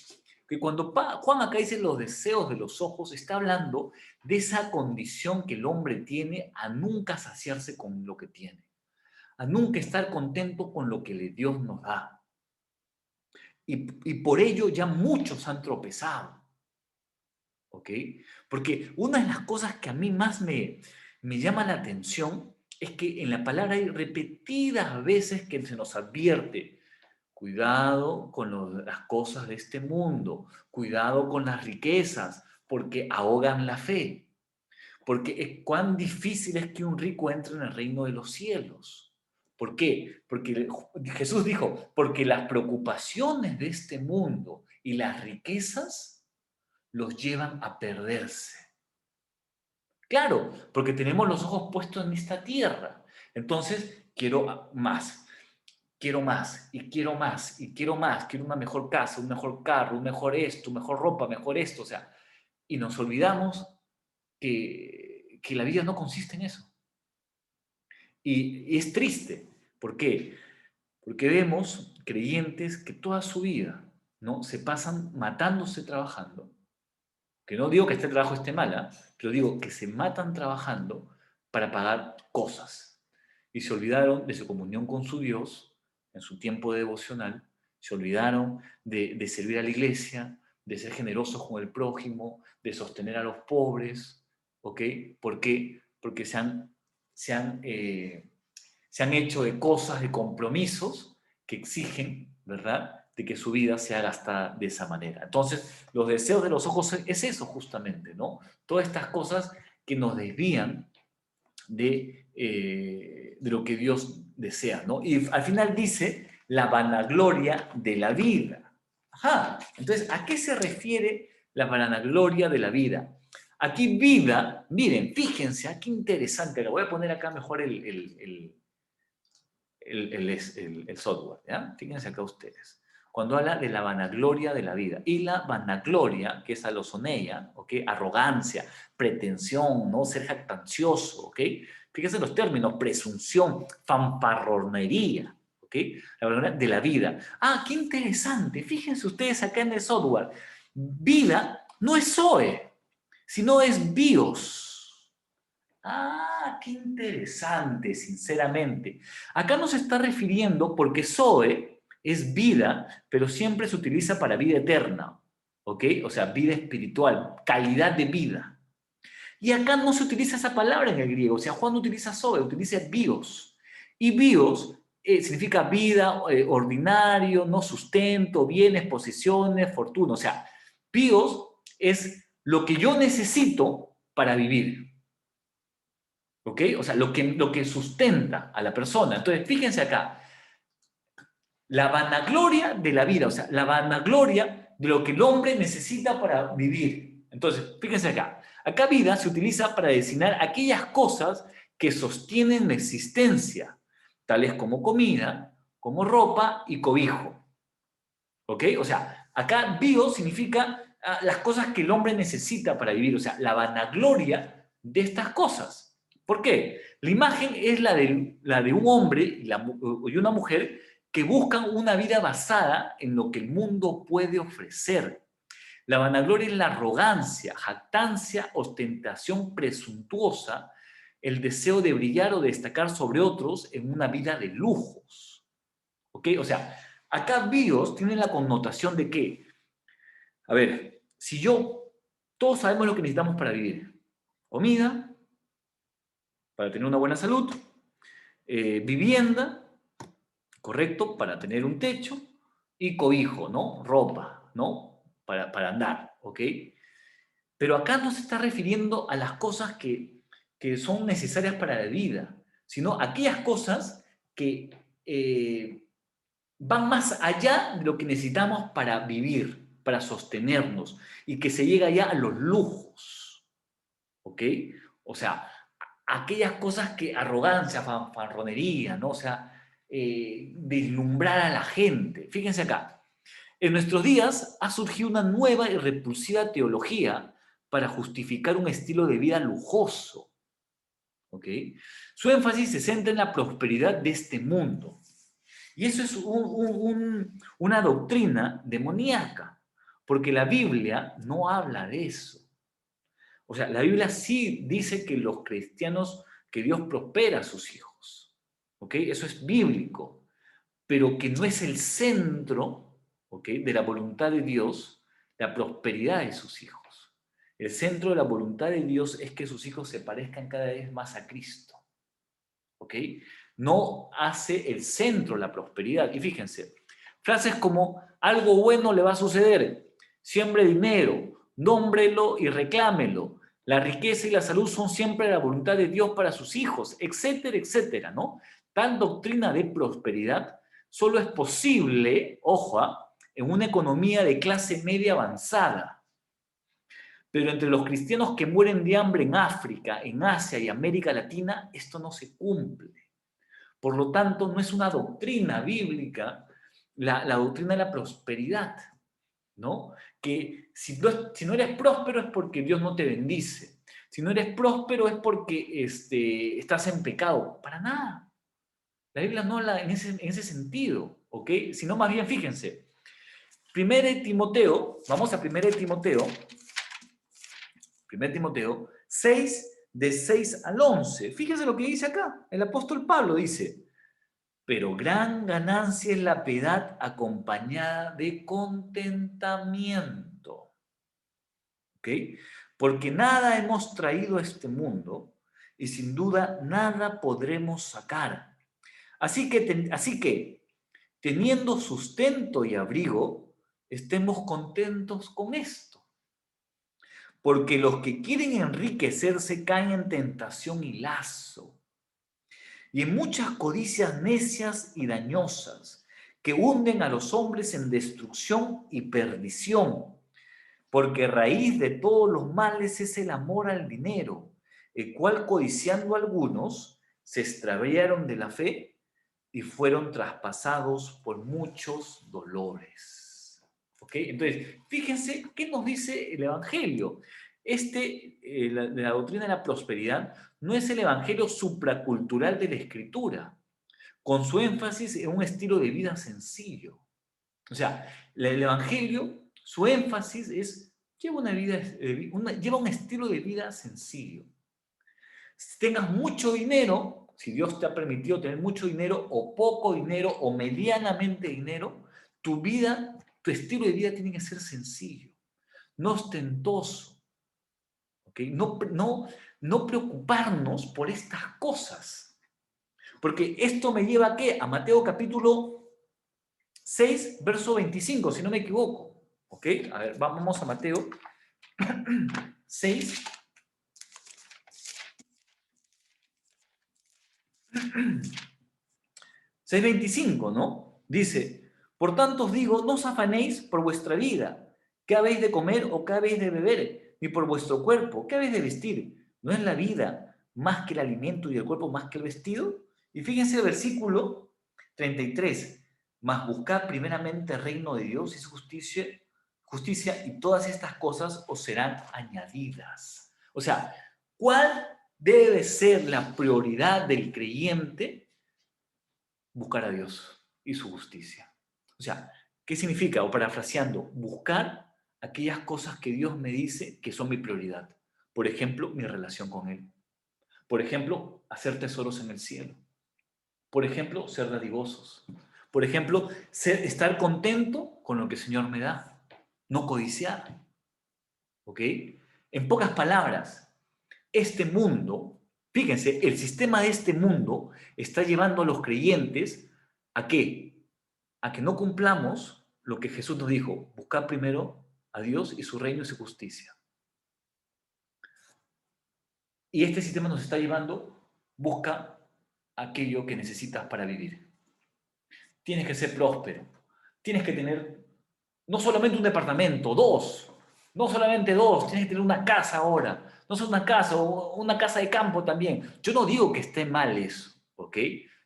que cuando Juan acá dice los deseos de los ojos, está hablando de esa condición que el hombre tiene a nunca saciarse con lo que tiene, a nunca estar contento con lo que Dios nos da. Y por ello ya muchos han tropezado. ¿Ok? Porque una de las cosas que a mí más me llama la atención es que en la palabra hay repetidas veces que se nos advierte, cuidado con las cosas de este mundo, cuidado con las riquezas, porque ahogan la fe. Porque cuán difícil es que un rico entre en el reino de los cielos. ¿Por qué? Porque Jesús dijo, porque las preocupaciones de este mundo y las riquezas los llevan a perderse. Claro, porque tenemos los ojos puestos en esta tierra. Entonces, quiero más, y quiero más, y quiero más. Quiero una mejor casa, un mejor carro, un mejor esto, mejor ropa, mejor esto. O sea, y nos olvidamos que la vida no consiste en eso. Y es triste. ¿Por qué? Porque vemos creyentes que toda su vida, ¿no?, se pasan matándose trabajando. Que no digo que este trabajo esté mal, pero digo que se matan trabajando para pagar cosas. Y se olvidaron de su comunión con su Dios en su tiempo devocional, se olvidaron de servir a la iglesia, de ser generosos con el prójimo, de sostener a los pobres, ¿ok? ¿Por qué? Porque se han hecho de cosas, de compromisos que exigen, ¿verdad?, de que su vida sea gastada de esa manera. Entonces, los deseos de los ojos es eso justamente, ¿no? Todas estas cosas que nos desvían de lo que Dios desea, ¿no? Y al final dice la vanagloria de la vida. Ajá. Entonces, ¿a qué se refiere la vanagloria de la vida? Aquí vida, miren, fíjense, qué interesante. Le voy a poner acá mejor el software, ¿ya? Fíjense acá ustedes. Cuando habla de la vanagloria de la vida. Y la vanagloria, que es alosoneia, ¿ok? Arrogancia, pretensión, ¿no? Ser jactancioso, ¿ok? Fíjense los términos, presunción, fanfarronería, ¿ok? La vanagloria de la vida. Qué interesante. Fíjense ustedes acá en el software. Vida no es Zoe, sino es bios. Qué interesante, sinceramente. Acá nos está refiriendo porque Zoe es vida, pero siempre se utiliza para vida eterna, ¿ok? O sea, vida espiritual, calidad de vida. Y acá no se utiliza esa palabra en el griego, o sea, Juan no utiliza Zoe, utiliza bios. Y bios significa vida, ordinario, no sustento, bienes, posesiones, fortuna. O sea, bios es lo que yo necesito para vivir. ¿Ok? O sea, lo que sustenta a la persona. Entonces, fíjense acá. La vanagloria de la vida, o sea, la vanagloria de lo que el hombre necesita para vivir. Entonces, fíjense acá. Acá vida se utiliza para designar aquellas cosas que sostienen la existencia, tales como comida, como ropa y cobijo. ¿Ok? O sea, acá bio significa las cosas que el hombre necesita para vivir, o sea, la vanagloria de estas cosas. ¿Por qué? La imagen es la de un hombre y una mujer que buscan una vida basada en lo que el mundo puede ofrecer. La vanagloria es la arrogancia, jactancia, ostentación presuntuosa, el deseo de brillar o de destacar sobre otros en una vida de lujos. ¿Ok? O sea, acá bios tiene la connotación de que, a ver, todos sabemos lo que necesitamos para vivir. Comida, para tener una buena salud, vivienda, ¿correcto? Para tener un techo, y cobijo, ¿no? Ropa, ¿no? Para andar, ¿ok? Pero acá no se está refiriendo a las cosas que son necesarias para la vida, sino a aquellas cosas que van más allá de lo que necesitamos para vivir, para sostenernos, y que se llega ya a los lujos, ¿ok? O sea, aquellas cosas que arrogancia, fanfarronería, ¿no? O sea, deslumbrar a la gente. Fíjense acá, en nuestros días ha surgido una nueva y repulsiva teología para justificar un estilo de vida lujoso, ¿ok? Su énfasis se centra en la prosperidad de este mundo. Y eso es una doctrina demoníaca, porque la Biblia no habla de eso. O sea, la Biblia sí dice que los cristianos, que Dios prospera a sus hijos. ¿Ok? Eso es bíblico. Pero que no es el centro, ¿ok?, de la voluntad de Dios, la prosperidad de sus hijos. El centro de la voluntad de Dios es que sus hijos se parezcan cada vez más a Cristo. ¿Ok? No hace el centro la prosperidad. Y fíjense, frases como algo bueno le va a suceder, siembre dinero, nómbrelo y reclámelo, la riqueza y la salud son siempre la voluntad de Dios para sus hijos, etcétera, etcétera, ¿no? Tal doctrina de prosperidad solo es posible, ojo, en una economía de clase media avanzada. Pero entre los cristianos que mueren de hambre en África, en Asia y América Latina, esto no se cumple. Por lo tanto, no es una doctrina bíblica la doctrina de la prosperidad, ¿no? Que si no eres próspero es porque Dios no te bendice. Si no eres próspero es porque estás en pecado. Para nada. La Biblia no habla en ese sentido, ¿ok? Sino más bien, fíjense, 1 Timoteo, vamos a 1 Timoteo 6, de 6 al 11. Fíjense lo que dice acá. El apóstol Pablo dice, pero gran ganancia es la piedad acompañada de contentamiento. ¿Ok? Porque nada hemos traído a este mundo y sin duda nada podremos sacar. Así que, teniendo sustento y abrigo, estemos contentos con esto. Porque los que quieren enriquecerse caen en tentación y lazo, y en muchas codicias necias y dañosas, que hunden a los hombres en destrucción y perdición. Porque raíz de todos los males es el amor al dinero, el cual codiciando algunos se extraviaron de la fe y fueron traspasados por muchos dolores. ¿Ok? Entonces, fíjense qué nos dice el Evangelio. La doctrina de la prosperidad no es el Evangelio supracultural de la Escritura, con su énfasis en un estilo de vida sencillo. O sea, el Evangelio, su énfasis es, lleva un estilo de vida sencillo. Si tengas mucho dinero, si Dios te ha permitido tener mucho dinero o poco dinero o medianamente dinero, tu estilo de vida tiene que ser sencillo, no ostentoso. ¿Okay? No preocuparnos por estas cosas. Porque esto me lleva ¿a qué? A Mateo capítulo 6, verso 25, si no me equivoco. ¿Ok? A ver, vamos a Mateo 6. 6:25, ¿no? Dice, por tanto os digo, no os afanéis por vuestra vida, qué habéis de comer o qué habéis de beber, ni por vuestro cuerpo, qué habéis de vestir. ¿No es la vida más que el alimento y el cuerpo más que el vestido? Y fíjense el versículo 33, mas buscad primeramente el reino de Dios y su justicia, y todas estas cosas os serán añadidas. O sea, ¿cuál debe ser la prioridad del creyente? Buscar a Dios y su justicia. O sea, ¿qué significa? O parafraseando, buscar aquellas cosas que Dios me dice que son mi prioridad. Por ejemplo, mi relación con Él. Por ejemplo, hacer tesoros en el cielo. Por ejemplo, ser dadivosos. Por ejemplo, estar contento con lo que el Señor me da. No codiciar. ¿Ok? En pocas palabras, este mundo, fíjense, el sistema de este mundo está llevando a los creyentes ¿a qué? A que no cumplamos lo que Jesús nos dijo, buscar primero a Dios y su reino y su justicia. Y este sistema nos está llevando, busca aquello que necesitas para vivir. Tienes que ser próspero, tienes que tener no solamente un departamento, no solamente dos, tienes que tener una casa ahora, no solo una casa, o una casa de campo también. Yo no digo que esté mal eso, ¿ok?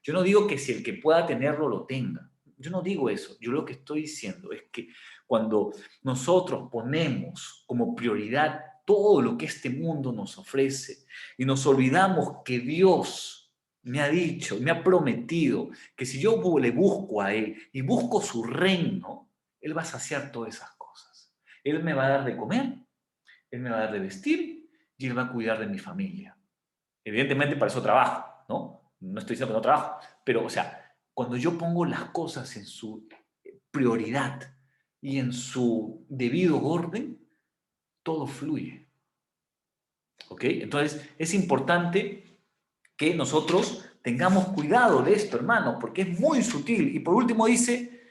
Yo no digo que si el que pueda tenerlo lo tenga. Yo no digo eso. Yo lo que estoy diciendo es que cuando nosotros ponemos como prioridad todo lo que este mundo nos ofrece y nos olvidamos que Dios me ha dicho, me ha prometido que si yo le busco a Él y busco su reino, Él va a saciar todas esas cosas. Él me va a dar de comer, Él me va a dar de vestir y Él va a cuidar de mi familia. Evidentemente para eso trabajo, ¿no? No estoy diciendo que no trabajo, pero, o sea, cuando yo pongo las cosas en su prioridad y en su debido orden, todo fluye. ¿Ok? Entonces, es importante que nosotros tengamos cuidado de esto, hermano, porque es muy sutil. Y por último dice,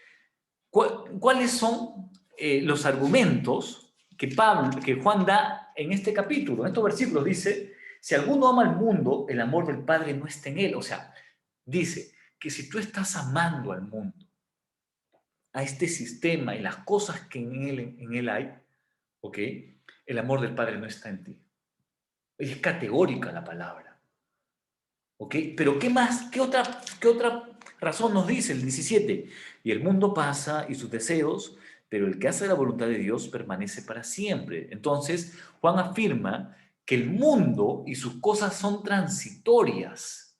¿cuáles son los argumentos que Juan da en este capítulo? En estos versículos dice, si alguno ama al mundo, el amor del Padre no está en él. O sea, dice que si tú estás amando al mundo, a este sistema y las cosas que en él hay, ¿ok? El amor del Padre no está en ti. Es categórica la palabra, ¿ok? Pero ¿qué más? ¿Qué otra razón nos dice el 17? Y el mundo pasa y sus deseos, pero el que hace la voluntad de Dios permanece para siempre. Entonces, Juan afirma que el mundo y sus cosas son transitorias.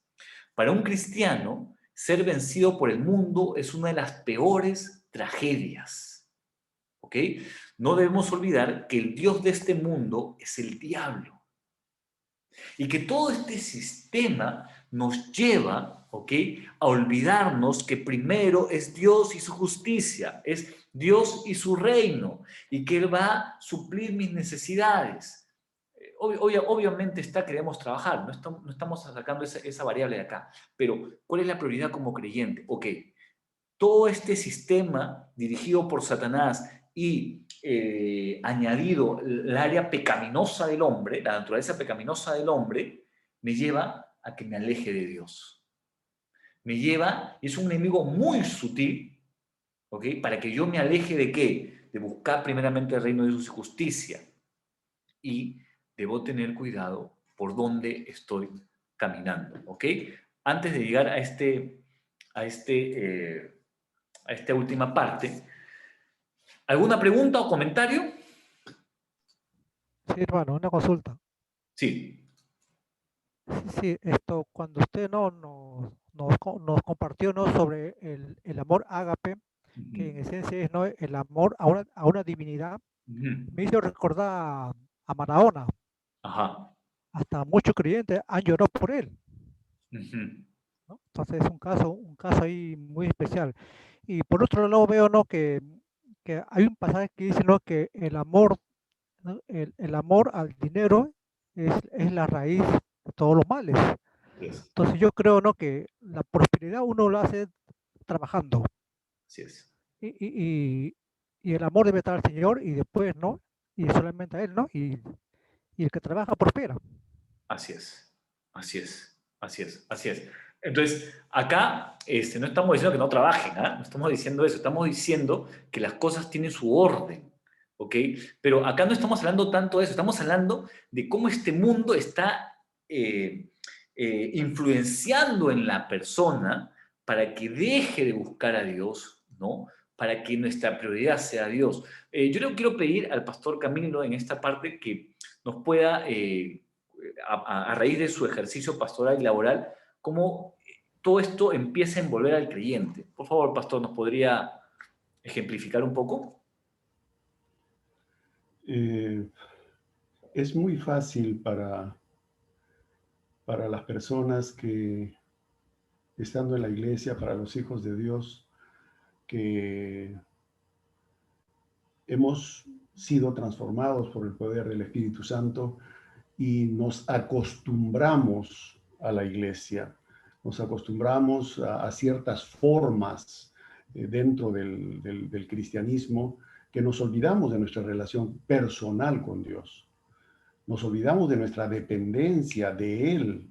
Para un cristiano, ser vencido por el mundo es una de las peores tragedias, ¿ok? No debemos olvidar que el Dios de este mundo es el diablo. Y que todo este sistema nos lleva, ¿ok?, a olvidarnos que primero es Dios y su justicia, es Dios y su reino, y que Él va a suplir mis necesidades. Obviamente queremos trabajar, no estamos sacando esa variable de acá, pero ¿cuál es la prioridad como creyente? Ok, todo este sistema dirigido por Satanás y añadido el área pecaminosa del hombre, la naturaleza pecaminosa del hombre, me lleva a que me aleje de Dios. Me lleva, y es un enemigo muy sutil, ¿ok?, para que yo me aleje de qué? De buscar primeramente el reino de Dios y justicia. Y debo tener cuidado por dónde estoy caminando, ¿ok? Antes de llegar a esta última parte, ¿alguna pregunta o comentario? Sí, hermano, una consulta. Sí. Sí, esto, cuando usted nos compartió, ¿no?, sobre el amor ágape, que en esencia es, ¿no?, el amor a una divinidad, me hizo recordar a Maradona. Ajá. Hasta muchos creyentes han llorado por él, Ujú. ¿no? Entonces es un caso ahí muy especial. Y por otro lado veo, ¿no?, que hay un pasaje que dice, ¿no?, que el amor, ¿no?, el amor al dinero es la raíz de todos los males. Yes. Entonces yo creo, ¿no?, que la prosperidad uno lo hace trabajando. Así es. Y, y el amor debe estar al Señor y después, ¿no? Y solamente a Él, ¿no? Y el que trabaja prospera. Así es. Así es. Así es. Así es. Entonces, acá no estamos diciendo que no trabajen, ¿ah? No estamos diciendo eso, estamos diciendo que las cosas tienen su orden, ¿ok? Pero acá no estamos hablando tanto de eso, estamos hablando de cómo este mundo está influenciando en la persona para que deje de buscar a Dios, ¿no? Para que nuestra prioridad sea Dios. Yo le quiero pedir al pastor Camilo en esta parte que nos pueda, a raíz de su ejercicio pastoral y laboral, cómo todo esto empieza a envolver al creyente. Por favor, pastor, ¿nos podría ejemplificar un poco? Es muy fácil para las personas que, estando en la iglesia, para los hijos de Dios, que hemos sido transformados por el poder del Espíritu Santo y nos acostumbramos a la iglesia, nos acostumbramos a ciertas formas dentro del cristianismo, que nos olvidamos de nuestra relación personal con Dios. Nos olvidamos de nuestra dependencia de Él,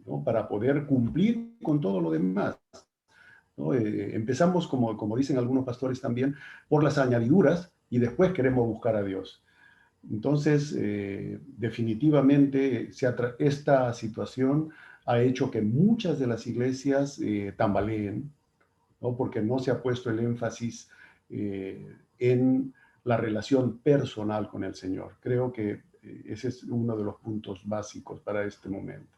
¿no?, para poder cumplir con todo lo demás, ¿no? Empezamos, como dicen algunos pastores también, por las añadiduras y después queremos buscar a Dios. Entonces, definitivamente, esta situación ha hecho que muchas de las iglesias tambaleen, ¿no?, porque no se ha puesto el énfasis en la relación personal con el Señor. Creo que ese es uno de los puntos básicos para este momento.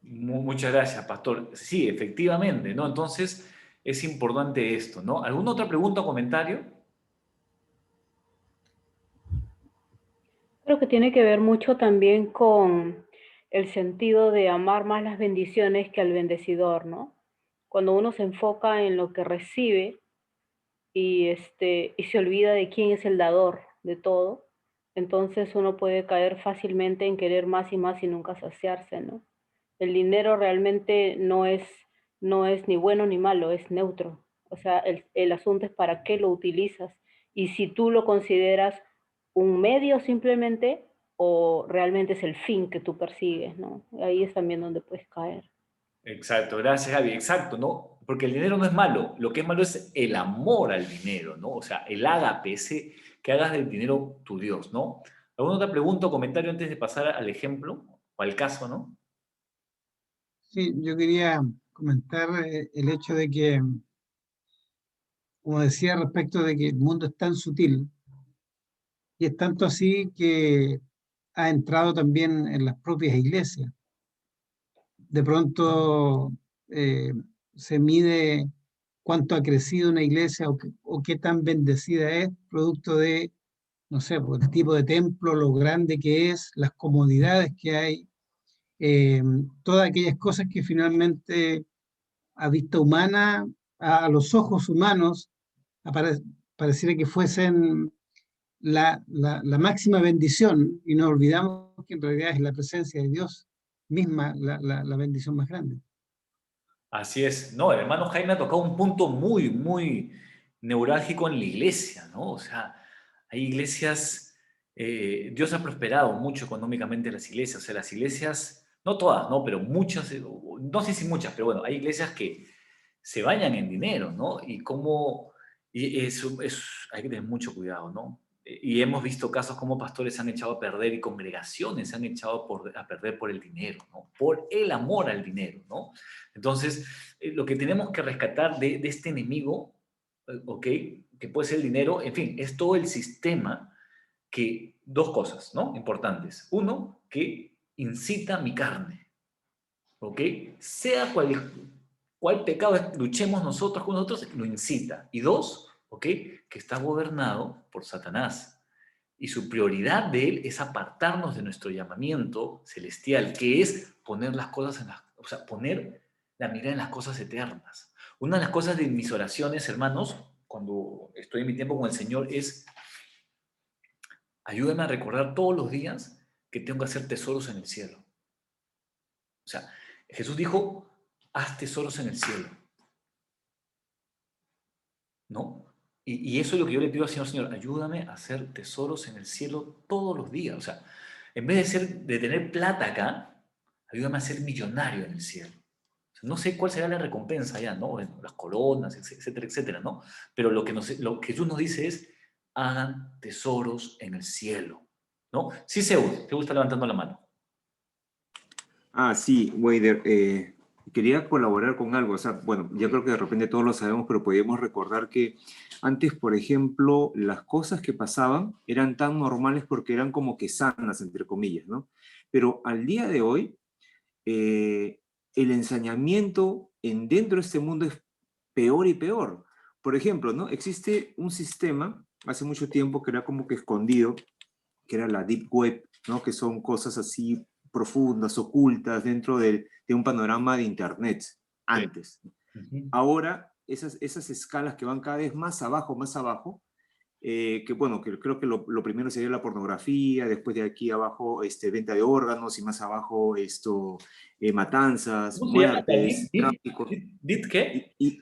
Muchas gracias, pastor. Sí, efectivamente, ¿no? Entonces, es importante esto, ¿no? ¿Alguna otra pregunta o comentario? Creo que tiene que ver mucho también con el sentido de amar más las bendiciones que al bendecidor, ¿no? Cuando uno se enfoca en lo que recibe y se olvida de quién es el dador de todo, entonces uno puede caer fácilmente en querer más y más y nunca saciarse, ¿no? El dinero realmente no es ni bueno ni malo, es neutro. O sea, el asunto es para qué lo utilizas y si tú lo consideras un medio simplemente o realmente es el fin que tú persigues, ¿no? Ahí es también donde puedes caer. Exacto, gracias Gaby, exacto, ¿no? Porque el dinero no es malo, lo que es malo es el amor al dinero, ¿no? O sea, el ágape, ese que hagas del dinero tu Dios, ¿no? ¿Alguna otra pregunta o comentario antes de pasar al ejemplo o al caso, ¿no? Sí, yo quería comentar el hecho de que, como decía, respecto de que el mundo es tan sutil y es tanto así que ha entrado también en las propias iglesias. De pronto eh, se mide cuánto ha crecido una iglesia o qué tan bendecida es, producto de, no sé, pues, el tipo de templo, lo grande que es, las comodidades que hay, todas aquellas cosas que finalmente a vista humana, a los ojos humanos, apare- pareciera que fuesen la máxima bendición, y nos olvidamos que en realidad es la presencia de Dios misma la bendición más grande. Así es. No, el hermano Jaime ha tocado un punto muy, muy neurálgico en la iglesia, ¿no? O sea, hay iglesias, Dios ha prosperado mucho económicamente las iglesias, o sea, las iglesias, no todas, ¿no? Pero muchas, no sé si muchas, pero bueno, hay iglesias que se bañan en dinero, ¿no? Y cómo, y eso hay que tener mucho cuidado, ¿no? Y hemos visto casos como pastores se han echado a perder y congregaciones se han echado a perder por el dinero, ¿no? Por el amor al dinero, ¿no? Entonces, lo que tenemos que rescatar de este enemigo, ¿ok? Que puede ser el dinero, en fin, es todo el sistema que, dos cosas, ¿no? Importantes. Uno, que incita mi carne, ¿ok? Sea cual pecado luchemos nosotros con nosotros, lo incita. Y dos, ¿ok? Que está gobernado por Satanás. Y su prioridad de él es apartarnos de nuestro llamamiento celestial, que es poner las cosas o sea, poner la mirada en las cosas eternas. Una de las cosas de mis oraciones, hermanos, cuando estoy en mi tiempo con el Señor, es ayúdame a recordar todos los días que tengo que hacer tesoros en el cielo. O sea, Jesús dijo, haz tesoros en el cielo, ¿no? Y eso es lo que yo le pido al Señor, Señor, ayúdame a hacer tesoros en el cielo todos los días. O sea, en vez de tener plata acá, ayúdame a ser millonario en el cielo. O sea, no sé cuál será la recompensa allá, ¿no? Bueno, las coronas, etcétera, etcétera, ¿no? Pero lo que Jesús nos dice es, hagan tesoros en el cielo, ¿no? Sí, Zeus, te gusta levantando la mano. Ah, sí, Weider, quería colaborar con algo. O sea, bueno, ya creo que de repente todos lo sabemos, pero podríamos recordar que antes, por ejemplo, las cosas que pasaban eran tan normales porque eran como que sanas, entre comillas, ¿no? Pero al día de hoy, el ensañamiento dentro de este mundo es peor y peor. Por ejemplo, ¿no? Existe un sistema hace mucho tiempo que era como que escondido, que era la Deep Web, ¿no? Que son cosas así profundas, ocultas dentro de un panorama de Internet antes. Sí. Ahora, esas escalas que van cada vez más abajo, que bueno, que creo que lo primero sería la pornografía, después de aquí abajo venta de órganos y más abajo matanzas, ¿Cómo se llama? muertes, tráfico. ¿Deep qué? Y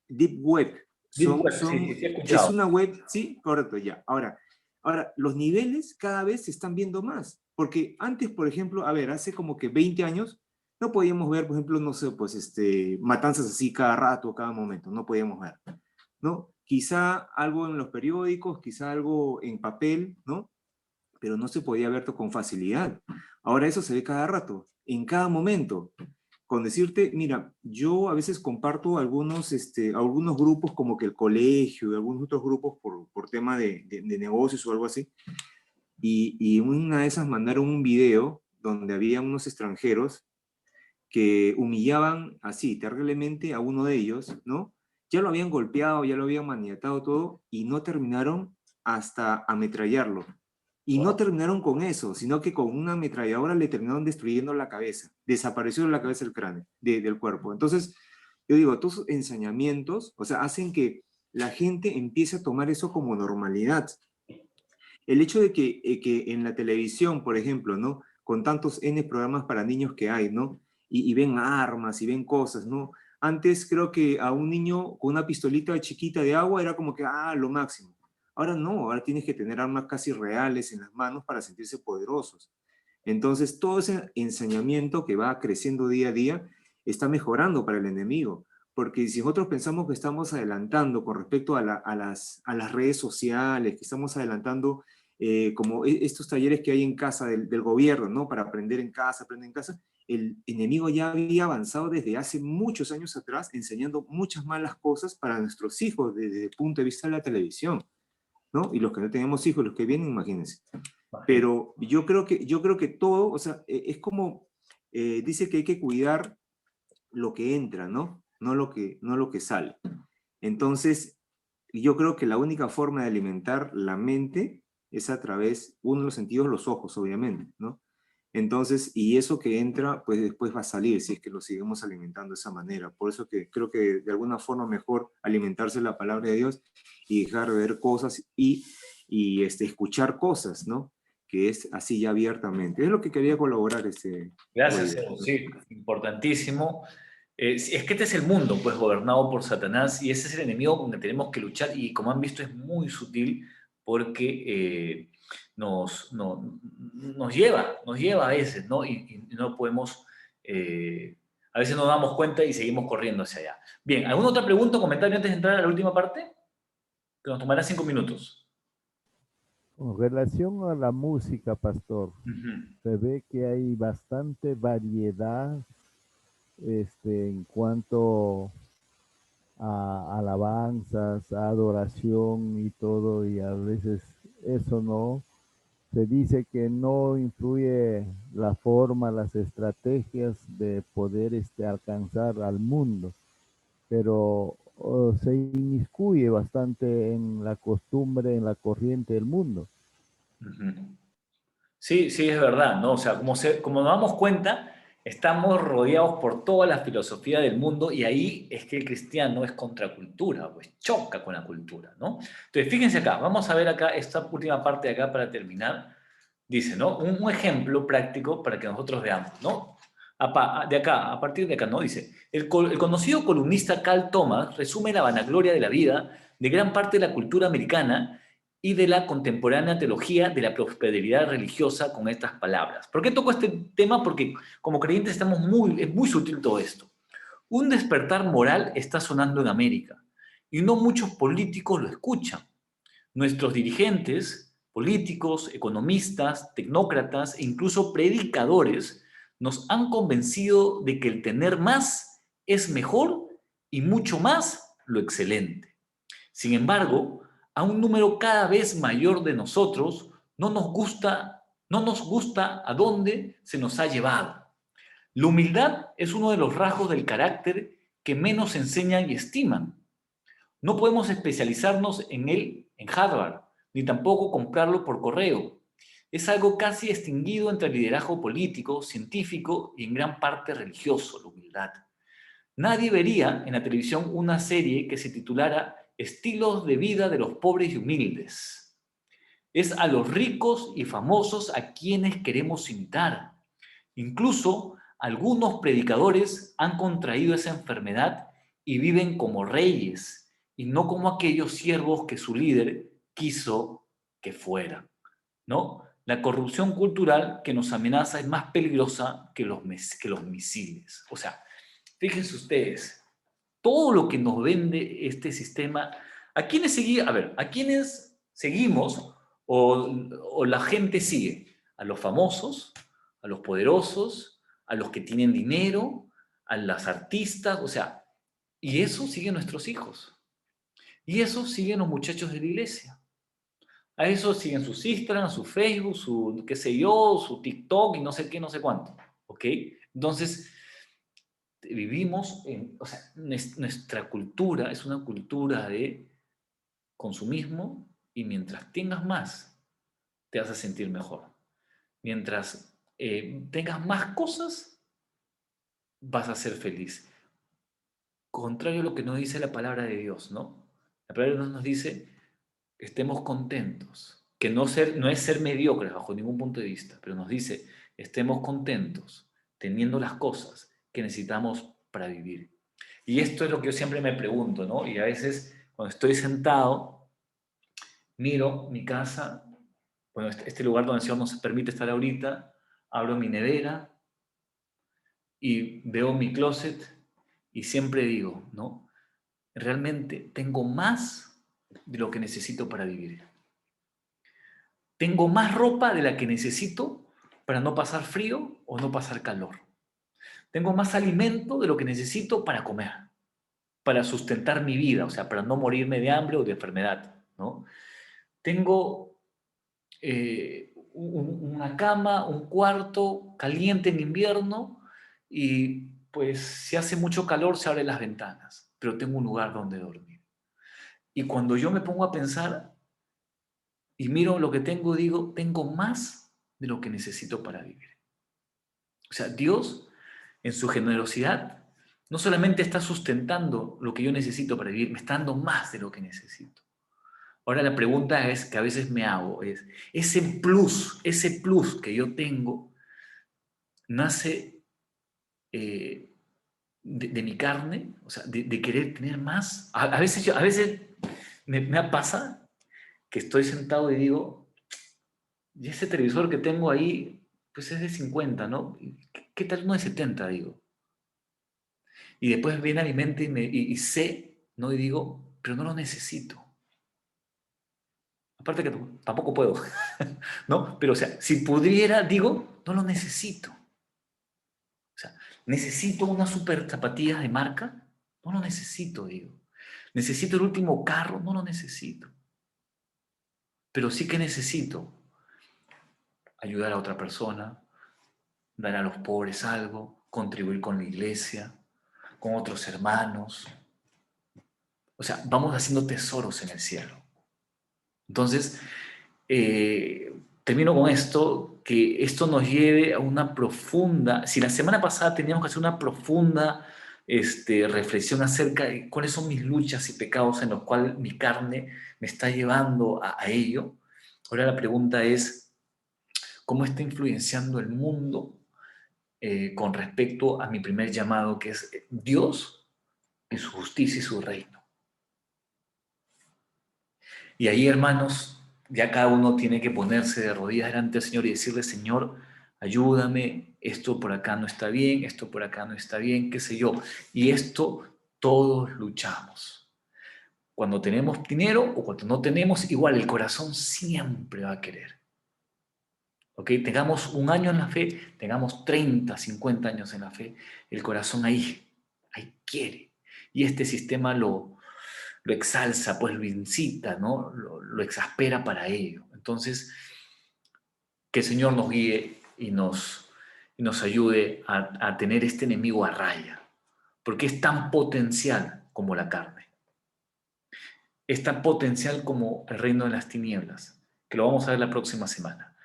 Deep Web. Deep Web, sí, he escuchado. Es una web, sí, correcto, ya. Ahora, los niveles cada vez se están viendo más, porque antes, por ejemplo, hace como que 20 años, no podíamos ver, por ejemplo, no sé, pues matanzas así cada rato, cada momento, no podíamos ver, ¿no? Quizá algo en los periódicos, quizá algo en papel, ¿no? Pero no se podía ver con facilidad. Ahora eso se ve cada rato, en cada momento. Con decirte, mira, yo a veces comparto algunos grupos como que el colegio y algunos otros grupos por tema de negocios o algo así, y una de esas mandaron un video donde había unos extranjeros que humillaban así terriblemente a uno de ellos, ¿no? Ya lo habían golpeado, ya lo habían maniatado todo, y no terminaron hasta ametrallarlo. Y no terminaron con eso, sino que con una ametralladora le terminaron destruyendo la cabeza. Desapareció la cabeza del cráneo, del cuerpo. Entonces, yo digo, todos esos ensañamientos, o sea, hacen que la gente empiece a tomar eso como normalidad. El hecho de que en la televisión, por ejemplo, ¿no? Con tantos N programas para niños que hay, ¿no? Y ven armas y ven cosas, ¿no? Antes creo que a un niño con una pistolita chiquita de agua era como que, lo máximo. Ahora no, ahora tienes que tener armas casi reales en las manos para sentirse poderosos. Entonces, todo ese ensañamiento que va creciendo día a día está mejorando para el enemigo. Porque si nosotros pensamos que estamos adelantando con respecto a las redes sociales, que estamos adelantando como estos talleres que hay en casa del gobierno, ¿no? Para aprender en casa, el enemigo ya había avanzado desde hace muchos años atrás, enseñando muchas malas cosas para nuestros hijos desde el punto de vista de la televisión, ¿no? Y los que no tenemos hijos, los que vienen, imagínense. Pero yo creo que todo, o sea, es como, dice que hay que cuidar lo que entra, ¿no? No lo que sale. Entonces, yo creo que la única forma de alimentar la mente es a través, uno de los sentidos, los ojos, obviamente, ¿no? Entonces, y eso que entra, pues después va a salir si es que lo seguimos alimentando de esa manera. Por eso que creo que de alguna forma mejor alimentarse la palabra de Dios y dejar de ver cosas y escuchar cosas, ¿no? Que es así ya abiertamente. Es lo que quería colaborar. Gracias, Evo. Sí, importantísimo. Es que este es el mundo, pues, gobernado por Satanás, y ese es el enemigo con el que tenemos que luchar, y como han visto es muy sutil porque nos lleva a veces, ¿no? Y no podemos, a veces nos damos cuenta y seguimos corriendo hacia allá. Bien, ¿alguna otra pregunta o comentario antes de entrar a la última parte? Que nos tomará 5 minutos. Con relación a la música, pastor, se ve que hay bastante variedad en cuanto a alabanzas, a adoración y todo, y a veces eso no, se dice que no influye la forma, las estrategias de poder alcanzar al mundo, pero se inmiscuye bastante en la costumbre, en la corriente del mundo. Sí, sí, es verdad, ¿no? O sea, como nos damos cuenta, estamos rodeados por toda la filosofía del mundo y ahí es que el cristiano es contracultura, pues choca con la cultura, ¿no? Entonces, fíjense acá, vamos a ver acá esta última parte de acá para terminar. Dice, ¿no? Un ejemplo práctico para que nosotros veamos, ¿no? De acá, a partir de acá, ¿no? Dice, el conocido columnista Carl Thomas resume la vanagloria de la vida de gran parte de la cultura americana y de la contemporánea teología de la prosperidad religiosa con estas palabras. ¿Por qué toco este tema? Porque como creyentes es muy sutil todo esto. Un despertar moral está sonando en América y no muchos políticos lo escuchan. Nuestros dirigentes, políticos, economistas, tecnócratas e incluso predicadores nos han convencido de que el tener más es mejor y mucho más lo excelente. Sin embargo, a un número cada vez mayor de nosotros no nos gusta a dónde se nos ha llevado. La humildad es uno de los rasgos del carácter que menos enseñan y estiman. No podemos especializarnos en él en Harvard, ni tampoco comprarlo por correo. Es algo casi extinguido entre el liderazgo político, científico y en gran parte religioso, la humildad. Nadie vería en la televisión una serie que se titulara Estilos de vida de los pobres y humildes. Es a los ricos y famosos a quienes queremos imitar. Incluso algunos predicadores han contraído esa enfermedad y viven como reyes y no como aquellos siervos que su líder quiso que fueran, ¿no? La corrupción cultural que nos amenaza es más peligrosa que los misiles. O sea, fíjense ustedes, todo lo que nos vende este sistema, ¿a quiénes seguimos o la gente sigue? A los famosos, a los poderosos, a los que tienen dinero, a las artistas, o sea, y eso siguen nuestros hijos. Y eso siguen los muchachos de la iglesia. A eso siguen sus Instagram, su Facebook, su qué sé yo, su TikTok y no sé qué, no sé cuánto. ¿Ok? Entonces, vivimos o sea, nuestra cultura es una cultura de consumismo y mientras tengas más, te vas a sentir mejor. Mientras tengas más cosas, vas a ser feliz. Contrario a lo que nos dice la palabra de Dios, ¿no? La palabra de Dios nos dice que estemos contentos, que no es ser mediocres bajo ningún punto de vista, pero nos dice, estemos contentos teniendo las cosas que necesitamos para vivir. Y esto es lo que yo siempre me pregunto, ¿no? Y a veces cuando estoy sentado, miro mi casa, bueno, este lugar donde el Señor nos permite estar ahorita, abro mi nevera y veo mi closet y siempre digo, ¿no? Realmente tengo más de lo que necesito para vivir. Tengo más ropa de la que necesito para no pasar frío o no pasar calor. Tengo más alimento de lo que necesito para comer, para sustentar mi vida, o sea, para no morirme de hambre o de enfermedad, ¿no? Tengo una cama, un cuarto caliente en invierno y pues si hace mucho calor se abren las ventanas, pero tengo un lugar donde dormir. Y cuando yo me pongo a pensar y miro lo que tengo, digo, tengo más de lo que necesito para vivir. O sea, Dios, en su generosidad, no solamente está sustentando lo que yo necesito para vivir, me está dando más de lo que necesito. Ahora la pregunta es que a veces me hago, es, ese plus que yo tengo, nace de mi carne, o sea, de querer tener más. A veces me pasa que estoy sentado y digo, y ese televisor que tengo ahí, pues es de 50, ¿no? ¿Qué tal uno de 70, digo? Y después viene a mi mente y sé, ¿no? Y digo, pero no lo necesito. Aparte que tampoco puedo, ¿no? Pero, o sea, si pudiera, digo, no lo necesito. O sea, ¿necesito unas super zapatillas de marca? No lo necesito, digo. ¿Necesito el último carro? No lo necesito. Pero sí que necesito ayudar a otra persona, dar a los pobres algo, contribuir con la iglesia, con otros hermanos. O sea, vamos haciendo tesoros en el cielo. Entonces, termino con esto, que esto nos lleve a una profunda, si la semana pasada teníamos que hacer una profunda reflexión acerca de cuáles son mis luchas y pecados en los cuales mi carne me está llevando a ello, ahora la pregunta es, ¿cómo está influenciando el mundo con respecto a mi primer llamado, que es Dios y su justicia y su reino? Y ahí, hermanos, ya cada uno tiene que ponerse de rodillas delante del Señor y decirle, Señor, ayúdame, esto por acá no está bien, esto por acá no está bien, qué sé yo. Y esto todos luchamos. Cuando tenemos dinero o cuando no tenemos, igual el corazón siempre va a querer. ¿Ok? Tengamos un año en la fe, tengamos 30, 50 años en la fe, el corazón ahí quiere. Y este sistema lo exalza, pues lo incita, ¿no? Lo exaspera para ello. Entonces, que el Señor nos guíe y nos ayude a tener este enemigo a raya, porque es tan potencial como la carne. Es tan potencial como el reino de las tinieblas, que lo vamos a ver la próxima semana.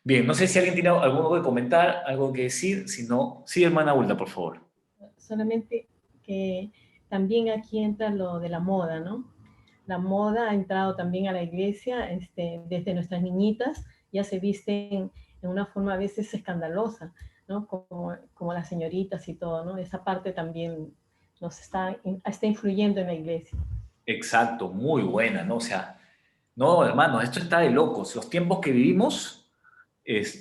Bien, no sé si alguien tiene algo que comentar, algo que decir, si no, sí, hermana Hulda, por favor. Solamente que también aquí entra lo de la moda, ¿no? La moda ha entrado también a la iglesia, desde nuestras niñitas ya se visten en una forma a veces escandalosa, ¿no? Como las señoritas y todo, ¿no? Esa parte también nos está influyendo en la iglesia. Exacto, muy buena, ¿no? O sea, no, hermano, esto está de locos. Los tiempos que vivimos, está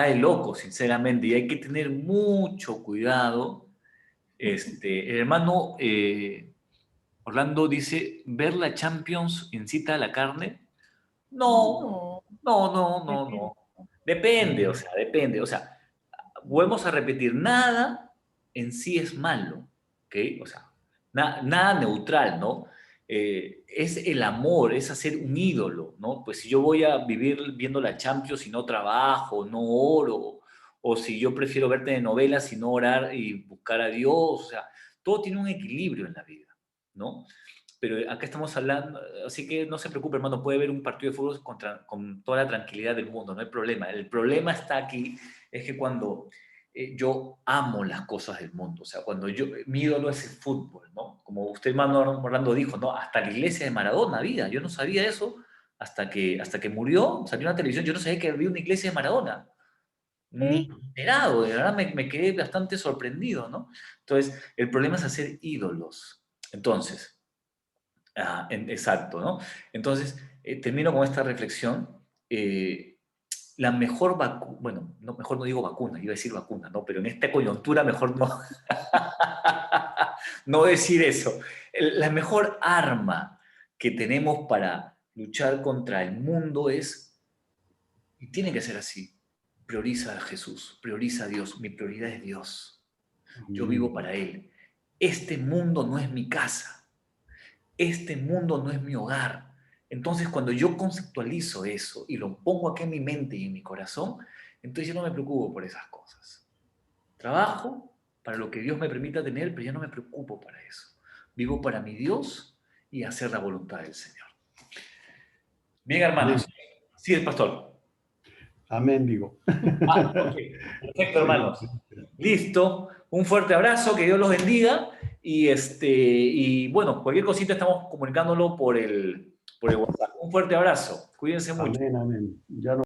de locos, sinceramente, y hay que tener mucho cuidado. El hermano Orlando dice, ¿ver la Champions incita a la carne? No. Depende, o sea, depende. O sea, volvemos a repetir, nada en sí es malo, ¿ok? O sea, nada neutral, ¿no? Es el amor, es hacer un ídolo, ¿no? Pues si yo voy a vivir viendo la Champions y no trabajo, no oro, o si yo prefiero ver telenovelas y no orar y buscar a Dios, o sea, todo tiene un equilibrio en la vida, ¿no? Pero acá estamos hablando, así que no se preocupe, hermano, puede ver un partido de fútbol con toda la tranquilidad del mundo, no hay problema. El problema está aquí, es que cuando yo amo las cosas del mundo, o sea, cuando mi ídolo es el fútbol, ¿no? Como usted, hermano Orlando, dijo, ¿no? Hasta la iglesia de Maradona había, yo no sabía eso hasta que murió, salió en la televisión, yo no sabía que había una iglesia de Maradona. Ni enterado, de verdad me quedé bastante sorprendido, ¿no? Entonces, el problema es hacer ídolos. Entonces, exacto, ¿no? Entonces, termino con esta reflexión. la mejor vacuna, bueno, no, mejor no digo vacuna, iba a decir vacuna, ¿no? Pero en esta coyuntura mejor no, no decir eso. La mejor arma que tenemos para luchar contra el mundo es, y tiene que ser así, prioriza a Jesús, prioriza a Dios. Mi prioridad es Dios. Yo vivo para Él. Este mundo no es mi casa. Este mundo no es mi hogar. Entonces, cuando yo conceptualizo eso y lo pongo aquí en mi mente y en mi corazón, entonces yo no me preocupo por esas cosas. Trabajo para lo que Dios me permita tener, pero ya no me preocupo para eso. Vivo para mi Dios y hacer la voluntad del Señor. Bien, hermanos. Sí, el pastor. Amén, digo. Okay. Perfecto, hermanos. Listo. Un fuerte abrazo, que Dios los bendiga. Y bueno, cualquier cosita estamos comunicándolo por el WhatsApp. Un fuerte abrazo. Cuídense mucho. Amén, amén. Ya no